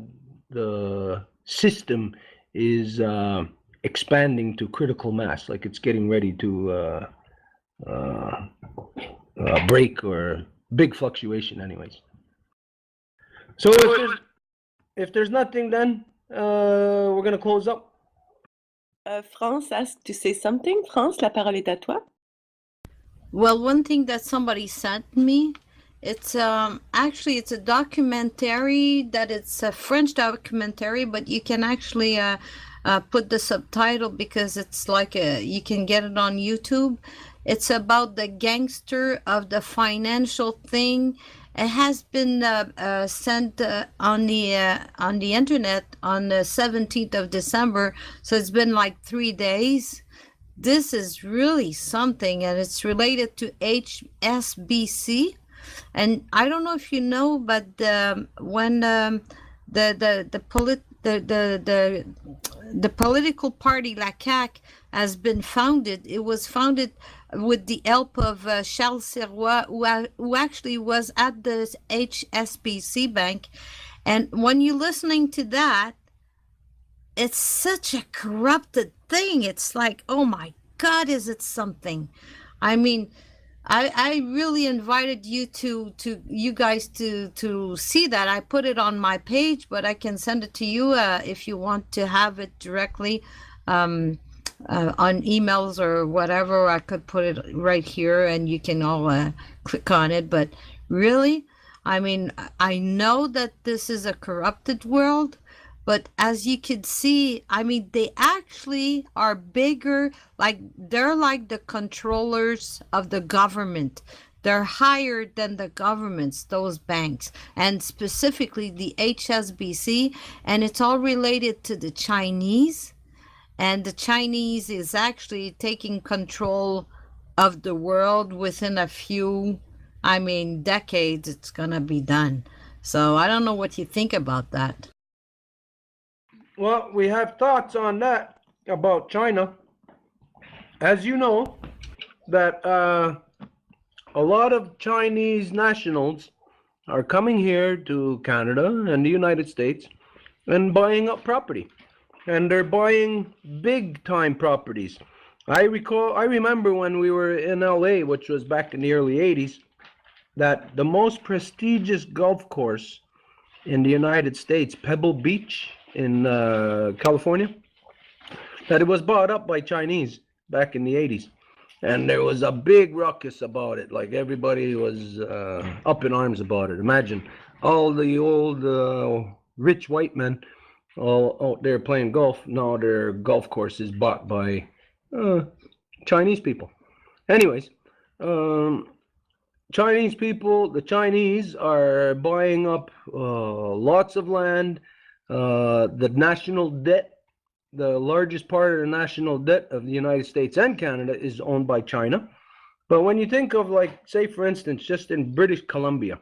system is expanding to critical mass, like it's getting ready to break or big fluctuation anyways. So if there's nothing, then we're gonna close up. France asked to say something. France, la parole est à toi. Well, one thing that somebody sent me, it's actually it's a documentary that it's a French documentary, but you can actually put the subtitle because it's like you can get it on YouTube. It's about the gangster of the financial thing. It has been sent on the internet on the 17th of December, so it's been like 3 days. This is really something, and it's related to HSBC. And I don't know if you know, but when the political party, la CAQ, has been founded, it was founded with the help of Charles Sirois, who actually was at the HSBC Bank. And when you're listening to that, it's such a corrupted thing. It's like, oh my God, is it something? I mean, I really invited you you guys to see that. I put it on my page, but I can send it to you if you want to have it directly on emails or whatever. I could put it right here and you can all click on it. But really, I mean, I know that this is a corrupted world, but as you can see, I mean, they actually are bigger, like they're like the controllers of the government. They're higher than the governments, those banks, and specifically the HSBC, and it's all related to the Chinese. And the Chinese is actually taking control of the world within a few, I mean, decades. It's gonna be done. So I don't know what you think about that. Well, we have thoughts on that about China. As you know, that a lot of Chinese nationals are coming here to Canada and the United States and buying up property. And they're buying big time properties. I remember when we were in LA, which was back in the early 80s, that the most prestigious golf course in the United States, Pebble Beach in California, that it was bought up by Chinese back in the 80s. And there was a big ruckus about it. Like everybody was up in arms about it. Imagine all the old rich white men all out there playing golf. Now their golf course is bought by Chinese people. Anyways, Chinese people, the Chinese are buying up lots of land. The national debt, the largest part of the national debt of the United States and Canada is owned by China. But when you think of, like, say, for instance, just in British Columbia,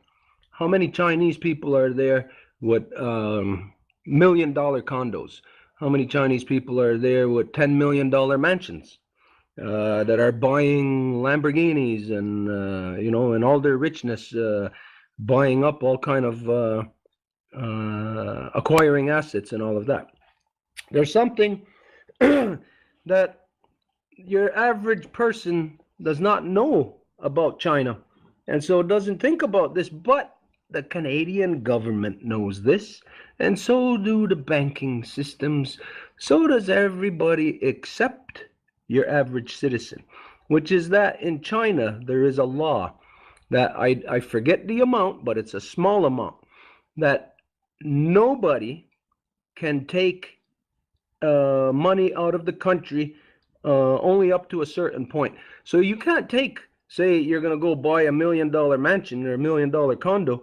how many Chinese people are there with $1 million condos? How many Chinese people are there with $10 million mansions that are buying Lamborghinis and, you know, and all their richness, buying up all kind of acquiring assets and all of that. There's something that your average person does not know about China, and so doesn't think about this, but the Canadian government knows this, and so do the banking systems, so does everybody except your average citizen, which is that in China there is a law that I forget the amount, but it's a small amount, that nobody can take money out of the country only up to a certain point. So you can't take, say you're going to go buy $1 million mansion or $1 million condo.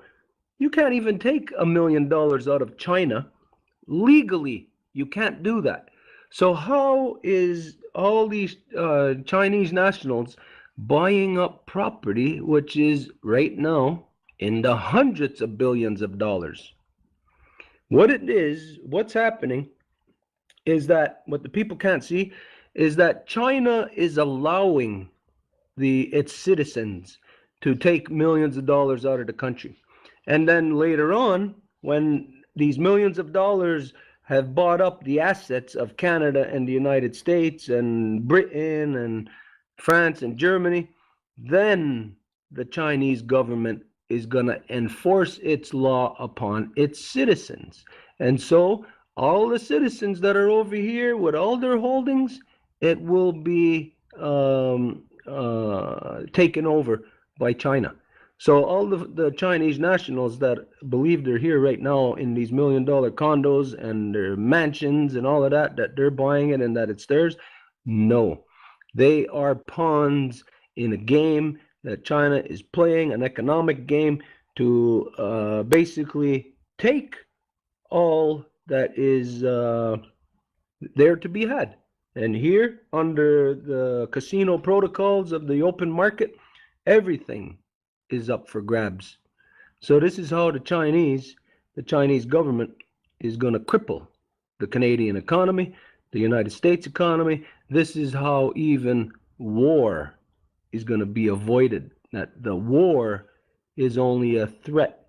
You can't even take $1 million out of China. Legally, you can't do that. So how is all these Chinese nationals buying up property, which is right now in the hundreds of billions of dollars? What it is, what's happening is that what the people can't see is that China is allowing its citizens to take millions of dollars out of the country. And then later on, when these millions of dollars have bought up the assets of Canada and the United States and Britain and France and Germany, then the Chinese government is going to enforce its law upon its citizens. And so all the citizens that are over here with all their holdings, it will be taken over by China. So all the Chinese nationals that believe they're here right now in these $1 million condos and their mansions and all of that, that they're buying it and that it's theirs, no. They are pawns in a game that China is playing, an economic game to basically take all that is there to be had. And here, under the casino protocols of the open market, everything is up for grabs. So this is how the Chinese government is going to cripple the Canadian economy, the United States economy. This is how even war is going to be avoided, that the war is only a threat,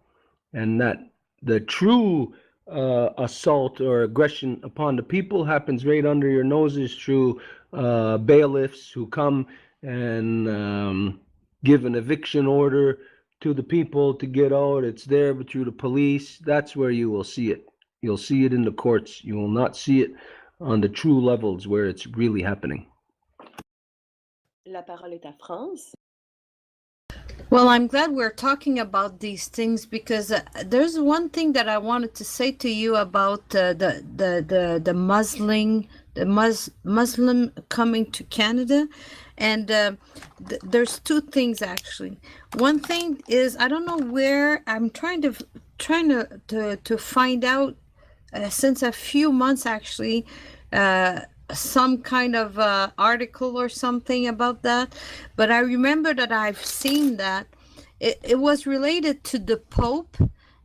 and that the true assault or aggression upon the people happens right under your noses through bailiffs who come and give an eviction order to the people to get out. It's there, but through the police, that's where you will see it. You'll see it in the courts. You will not see it on the true levels where it's really happening. La parole est à France. Well, I'm glad we're talking about these things because there's one thing that I wanted to say to you about the Muslim coming to Canada, and there's two things actually. One thing is I don't know where I'm trying to find out since a few months actually. Some kind of article or something about that, but I remember that I've seen that it was related to the Pope,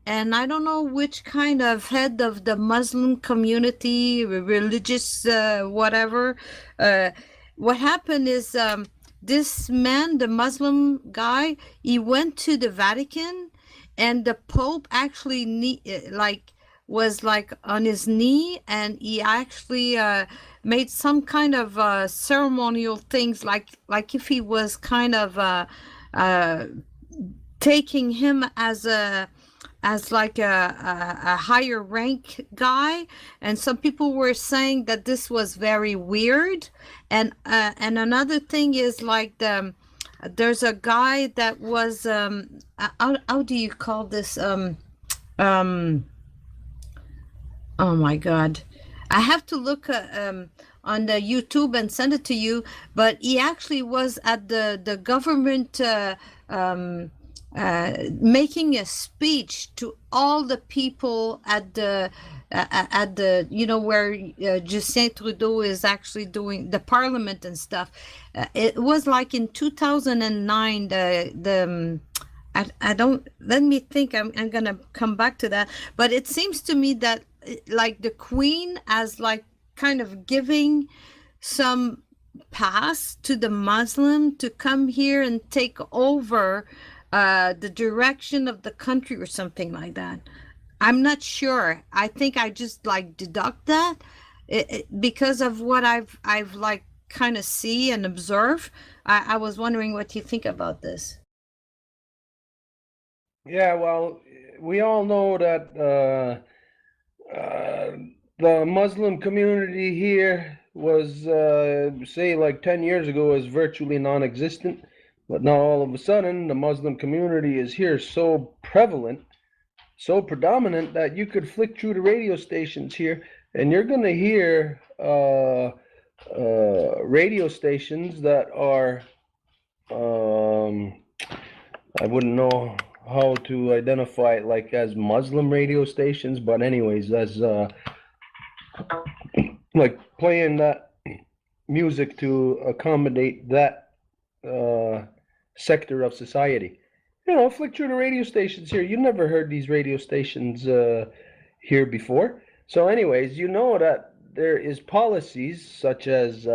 and I don't know which kind of head of the Muslim community, religious, whatever. What happened is this man, the Muslim guy, he went to the Vatican, and the Pope actually was on his knee, and he actually made some kind of ceremonial things, like if he was kind of taking him as a higher rank guy, and some people were saying that this was very weird. And another thing is there's a guy that was how do you call this oh my God, I have to look on the YouTube and send it to you, but he actually was at the government making a speech to all the people at the where Justin Trudeau is actually doing the parliament and stuff. It was like in 2009, I don't, let me think, I'm gonna come back to that, but it seems to me that like the Queen as kind of giving some pass to the Muslim to come here and take over the direction of the country or something like that. I'm not sure. I think I just deduct that because of what I've kind of see and observe. I was wondering what you think about this. Yeah, well, we all know that the Muslim community here was, say, 10 years ago, was virtually non-existent. But now all of a sudden, the Muslim community is here so prevalent, so predominant, that you could flick through the radio stations here, and you're going to hear radio stations that are, I wouldn't know how to identify it as Muslim radio stations, but anyways, as playing that music to accommodate that sector of society. Flick through the radio stations here. You never heard these radio stations here before. So anyways, you know that there is policies such as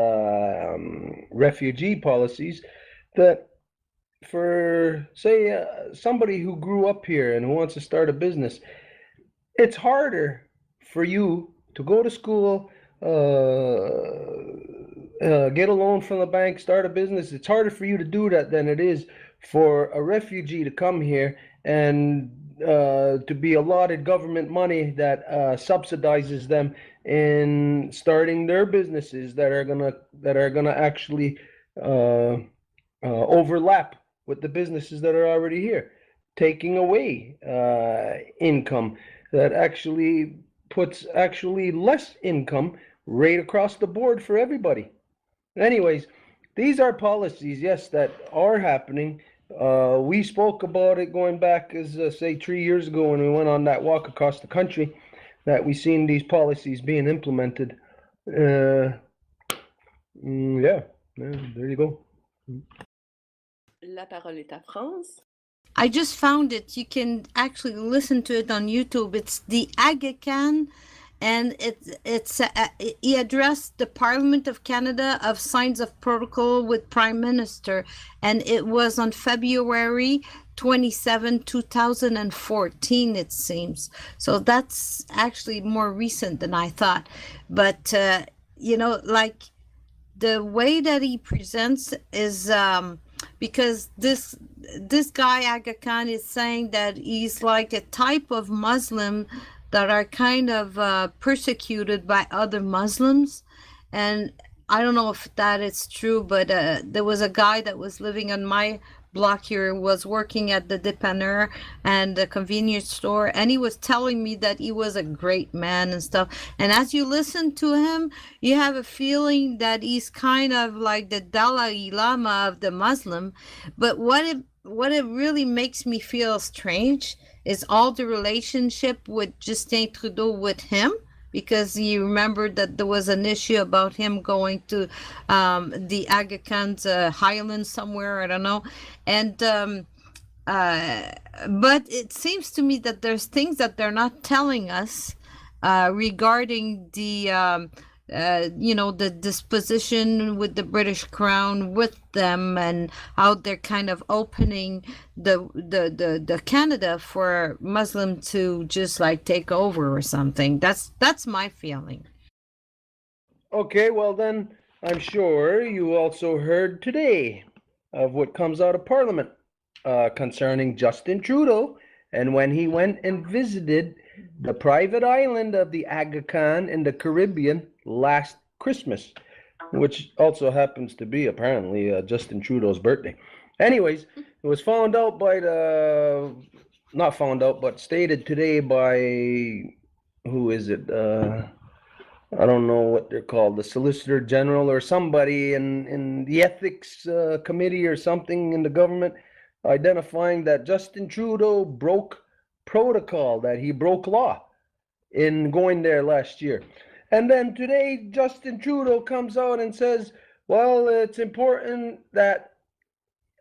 refugee policies that for, say, somebody who grew up here and who wants to start a business, it's harder for you to go to school, get a loan from the bank, start a business. It's harder for you to do that than it is for a refugee to come here and to be allotted government money that subsidizes them in starting their businesses that are gonna actually overlap with the businesses that are already here, taking away income that actually puts less income right across the board for everybody. Anyways, these are policies, yes, that are happening. We spoke about it going back as say 3 years ago when we went on that walk across the country, that we seen these policies being implemented. Yeah, there you go. La parole est à France. I just found it. You can actually listen to it on YouTube. It's the Aga Khan and he addressed the Parliament of Canada of signs of protocol with Prime Minister, and it was on February 27, 2014, it seems. So that's actually more recent than I thought. But you know, like the way that he presents is because this guy Aga Khan is saying that he's like a type of Muslim that are kind of persecuted by other Muslims. And I don't know if that is true, but there was a guy that was living on my block here, was working at the dépanneur and the convenience store, and he was telling me that he was a great man and stuff. And as you listen to him, you have a feeling that he's kind of like the Dalai Lama of the Muslim. But what it really makes me feel strange is all the relationship with Justin Trudeau with him, because you remember that there was an issue about him going to the Aga Khan's highland somewhere, I don't know. And but it seems to me that there's things that they're not telling us regarding the you know, the disposition with the British Crown with them, and how they're kind of opening the Canada for Muslim to just like take over or something. That's my feeling. Okay, well then, I'm sure you also heard today of what comes out of Parliament concerning Justin Trudeau, and when he went and visited the private island of the Aga Khan in the Caribbean last Christmas, which also happens to be apparently Justin Trudeau's birthday. Anyways, it was found out by not found out, but stated today by, who is it? I don't know what they're called, the Solicitor General or somebody in the Ethics Committee or something in the government, identifying that Justin Trudeau broke protocol, that he broke law in going there last year. And then today, Justin Trudeau comes out and says, well, it's important that,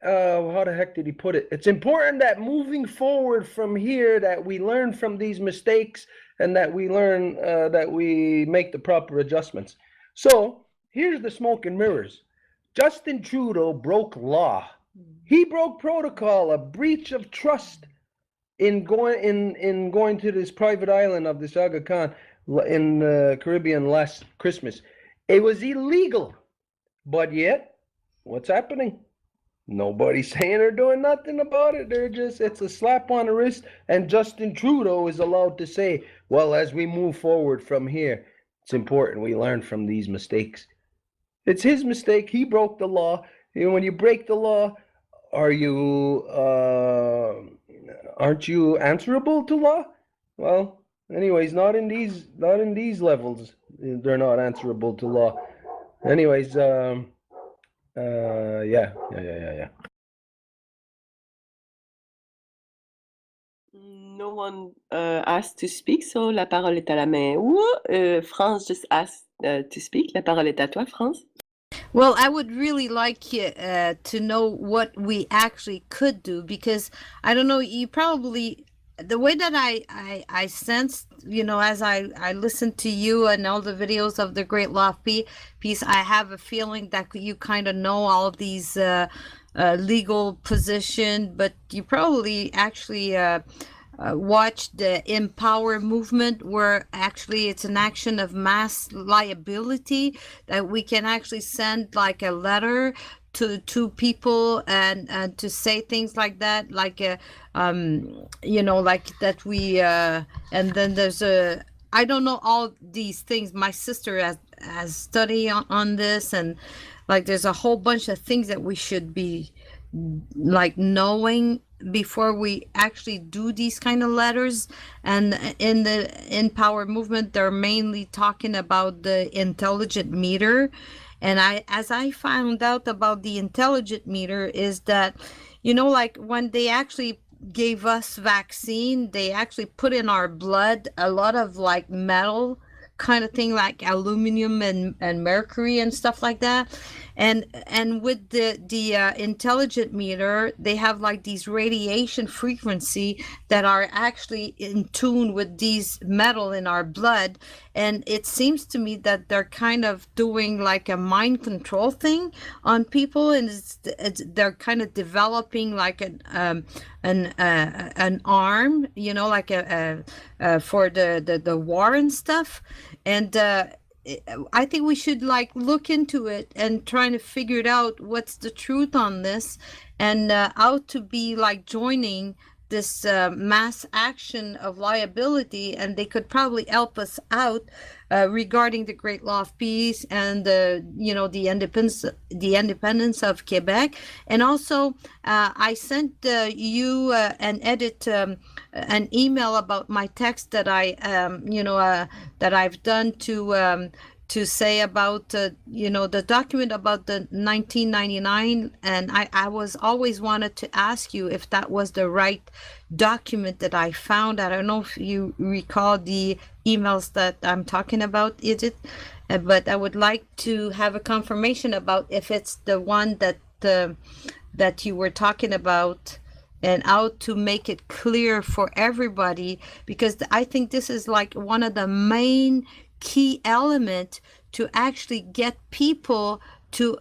how the heck did he put it? It's important that moving forward from here, that we learn from these mistakes, and that we learn, that we make the proper adjustments. So here's the smoke and mirrors. Justin Trudeau broke law. He broke protocol, a breach of trust in going to this private island of this Aga Khan in the Caribbean last Christmas. It was illegal, but yet, what's happening? Nobody's saying or doing nothing about it. They're just, it's a slap on the wrist, and Justin Trudeau is allowed to say, well, as we move forward from here, it's important we learn from these mistakes. It's his mistake. He broke the law. You know, when you break the law, aren't you answerable to law? Well, anyways, not in these levels. They're not answerable to law. Anyways, yeah. No one asked to speak, so la parole est à la main. France just asked to speak. La parole est à toi, France. Well, I would really like to know what we actually could do, because I don't know, you probably, the way that I sensed, you know, as I listened to you and all the videos of the Great Law of Peace, I have a feeling that you kind of know all of these legal position, but you probably actually watched the Empower movement, where actually it's an action of mass liability, that we can actually send like a letter to two people and to say things like that, like you know, like that we and then there's a, I don't know all these things. My sister has studied on this, and like there's a whole bunch of things that we should be like knowing before we actually do these kind of letters. And in the Empower movement, they're mainly talking about the intelligent meter. And as I found out about the intelligent meter is that, you know, like when they actually gave us vaccine, they actually put in our blood a lot of like metal kind of thing, like aluminum and mercury and stuff like that. and with the intelligent meter, they have like these radiation frequency that are actually in tune with these metal in our blood, and it seems to me that they're kind of doing like a mind control thing on people, and they're kind of developing like an arm, you know, like for the war and stuff, and I think we should like look into it and trying to figure it out what's the truth on this, and how to be like joining this mass action of liability, and they could probably help us out regarding the Great Law of Peace and you know, the independence of Quebec. And also I sent you and Edith an email about my text that I you know, that I've done to say about you know, the document about the 1999, and I was always wanted to ask you if that was the right document that I found. I don't know if you recall the emails that I'm talking about, is it? But I would like to have a confirmation about if it's the one that that you were talking about, and how to make it clear for everybody, because I think this is like one of the main key element to actually get people to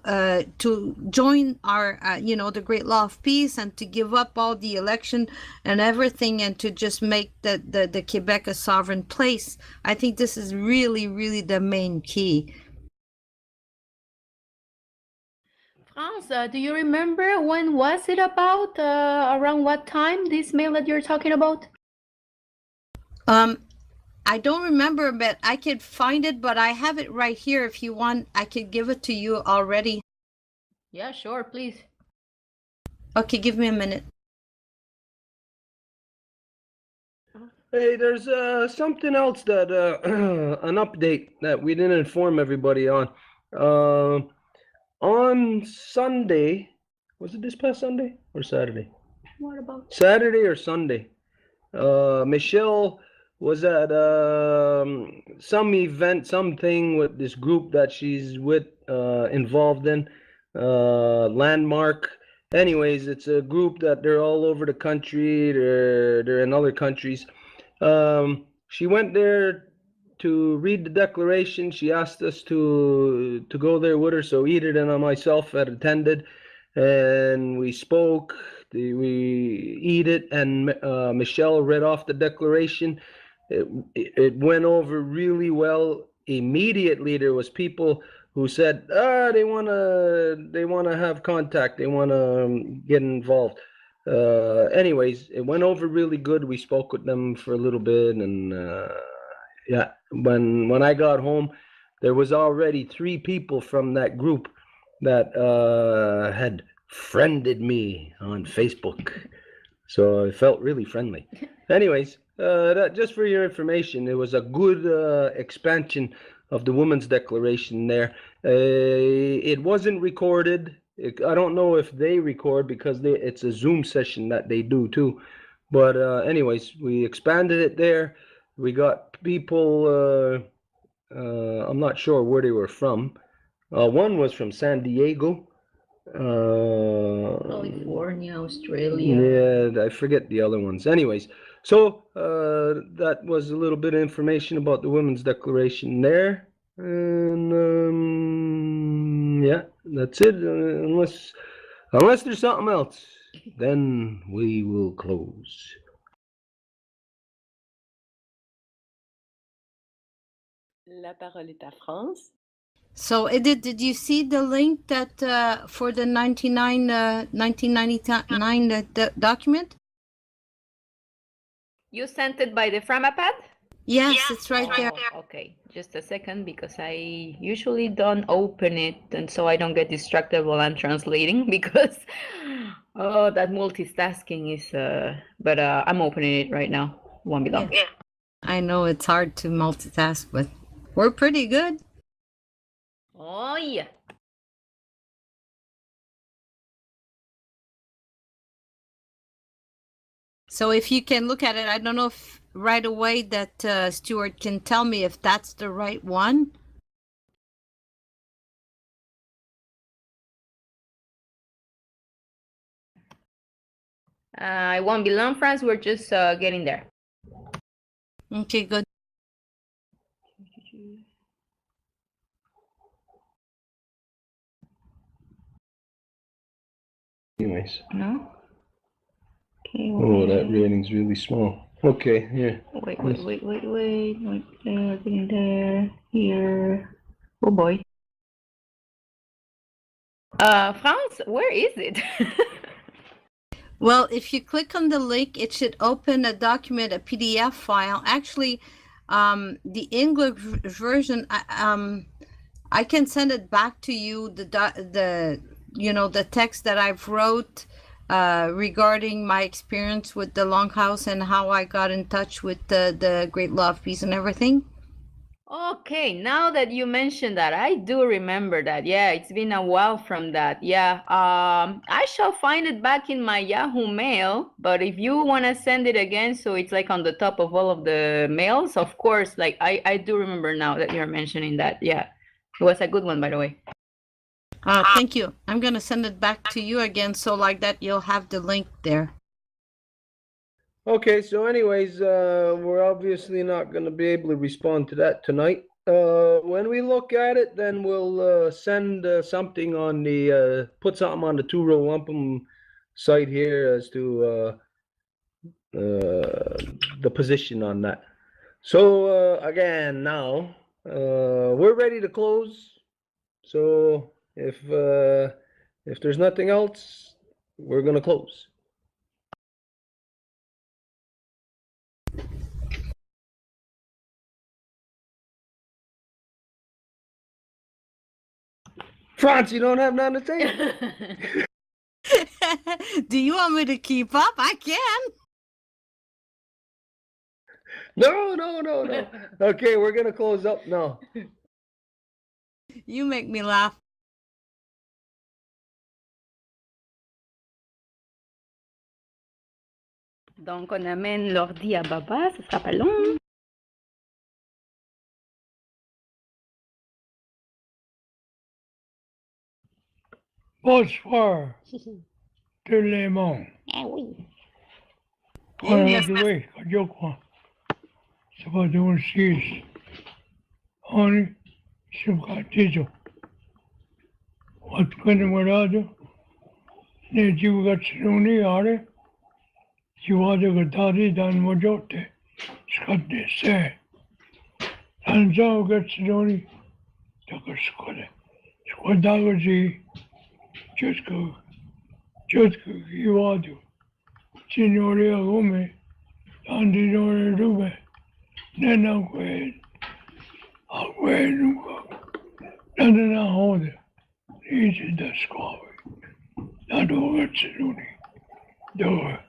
join our you know, the Great Law of Peace, and to give up all the election and everything, and to just make the Quebec a sovereign place. I think this is really the main key. France, do you remember when was it about? Around what time, this mail that you're talking about? I don't remember, but I could find it, but I have it right here. If you want, I could give it to you already. Yeah, sure, please. Okay, give me a minute. Hey, there's something else that an update that we didn't inform everybody on. On Sunday, was it this past Sunday or Saturday? What about? Saturday or Sunday. Michelle was at some event, something with this group that she's with, involved in, Landmark. Anyways, it's a group that they're all over the country. They're in other countries. She went there to read the declaration. She asked us to go there with her, so Edith and myself had attended, and we spoke. Edith and Michelle read off the declaration. It went over really well. Immediately there was people who said they want to have contact, they want to get involved. Anyways, it went over really good. We spoke with them for a little bit, and yeah, when I got home, there was already 3 people from that group that had friended me on Facebook, so I felt really friendly. Anyways, that, just for your information, it was a good expansion of the Women's Declaration there. It wasn't recorded. I don't know if they record, because it's a Zoom session that they do too. But anyways, we expanded it there. We got people, I'm not sure where they were from. One was from San Diego. California, Australia. Yeah, I forget the other ones. Anyways, so that was a little bit of information about the Women's Declaration there. And yeah, that's it. Unless there's something else, then we will close. La parole est à France. So, Edith, did you see the link that for the 1999 document? You sent it by the Framapad? Yes, it's right there. Okay, just a second, because I usually don't open it, and so I don't get distracted while I'm translating, because oh, that multitasking is but I'm opening it right now. Won't be long. Yeah. I know it's hard to multitask, but we're pretty good. Oh yeah. So if you can look at it, I don't know if right away that Stuart can tell me if that's the right one. It won't be long for us. We're just getting there. Okay, good. Anyways. No? Okay. Oh, that rating's really small. Okay, here. Wait. We're getting there. Here. Oh boy. Franz, where is it? Well, if you click on the link, it should open a document, a PDF file. Actually, the English version, I can send it back to you. The text that I've wrote regarding my experience with the Longhouse and how I got in touch with the Great Law of Peace and everything. Okay, now that you mentioned that, I do remember that. Yeah, it's been a while from that. Yeah, I shall find it back in my Yahoo mail, but if you want to send it again, so it's like on the top of all of the mails, of course, like I do remember now that you're mentioning that. Yeah, it was a good one, by the way. Thank you. I'm going to send it back to you again, so like that you'll have the link there. Okay, so anyways, we're obviously not going to be able to respond to that tonight. When we look at it, then we'll send something on the, put something on the two-row Wampum site here as to the position on that. So again, now, we're ready to close. So if there's nothing else, we're going to close. Franz, you don't have nothing to say? Do you want me to keep up? I can. No. Okay, we're going to close up now. You make me laugh. Donc, on amène l'ordi à Baba, ce sera pas long. Bonsoir, tout le monde. Ah oui. Oui, yo crois. C'est pas de un 6. On est sur un titre. What kind of radio? Ne divulgazioni are. Ci vado a dare dal mojote. Scotte se. Anzao gazzoni. Tocca scuola. Squadavosi. Giusto io vado. Signore come. Tanti ore rube. Nena quel. A quel nunca. Nana hode. Easy da scuola. Da dove gazzoni. Dove.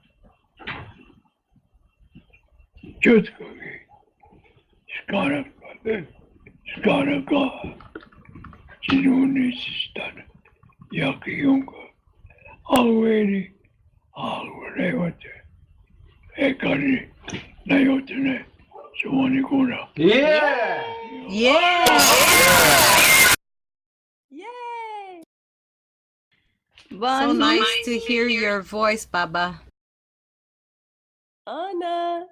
Giusto che. Scala qua. Signore si stanno. Yaki Yunga, already, whatever. Ekari, Nayotene, Suwanikuna. Yeah! Yeah! Yay! So nice to hear your voice, Baba. Anna!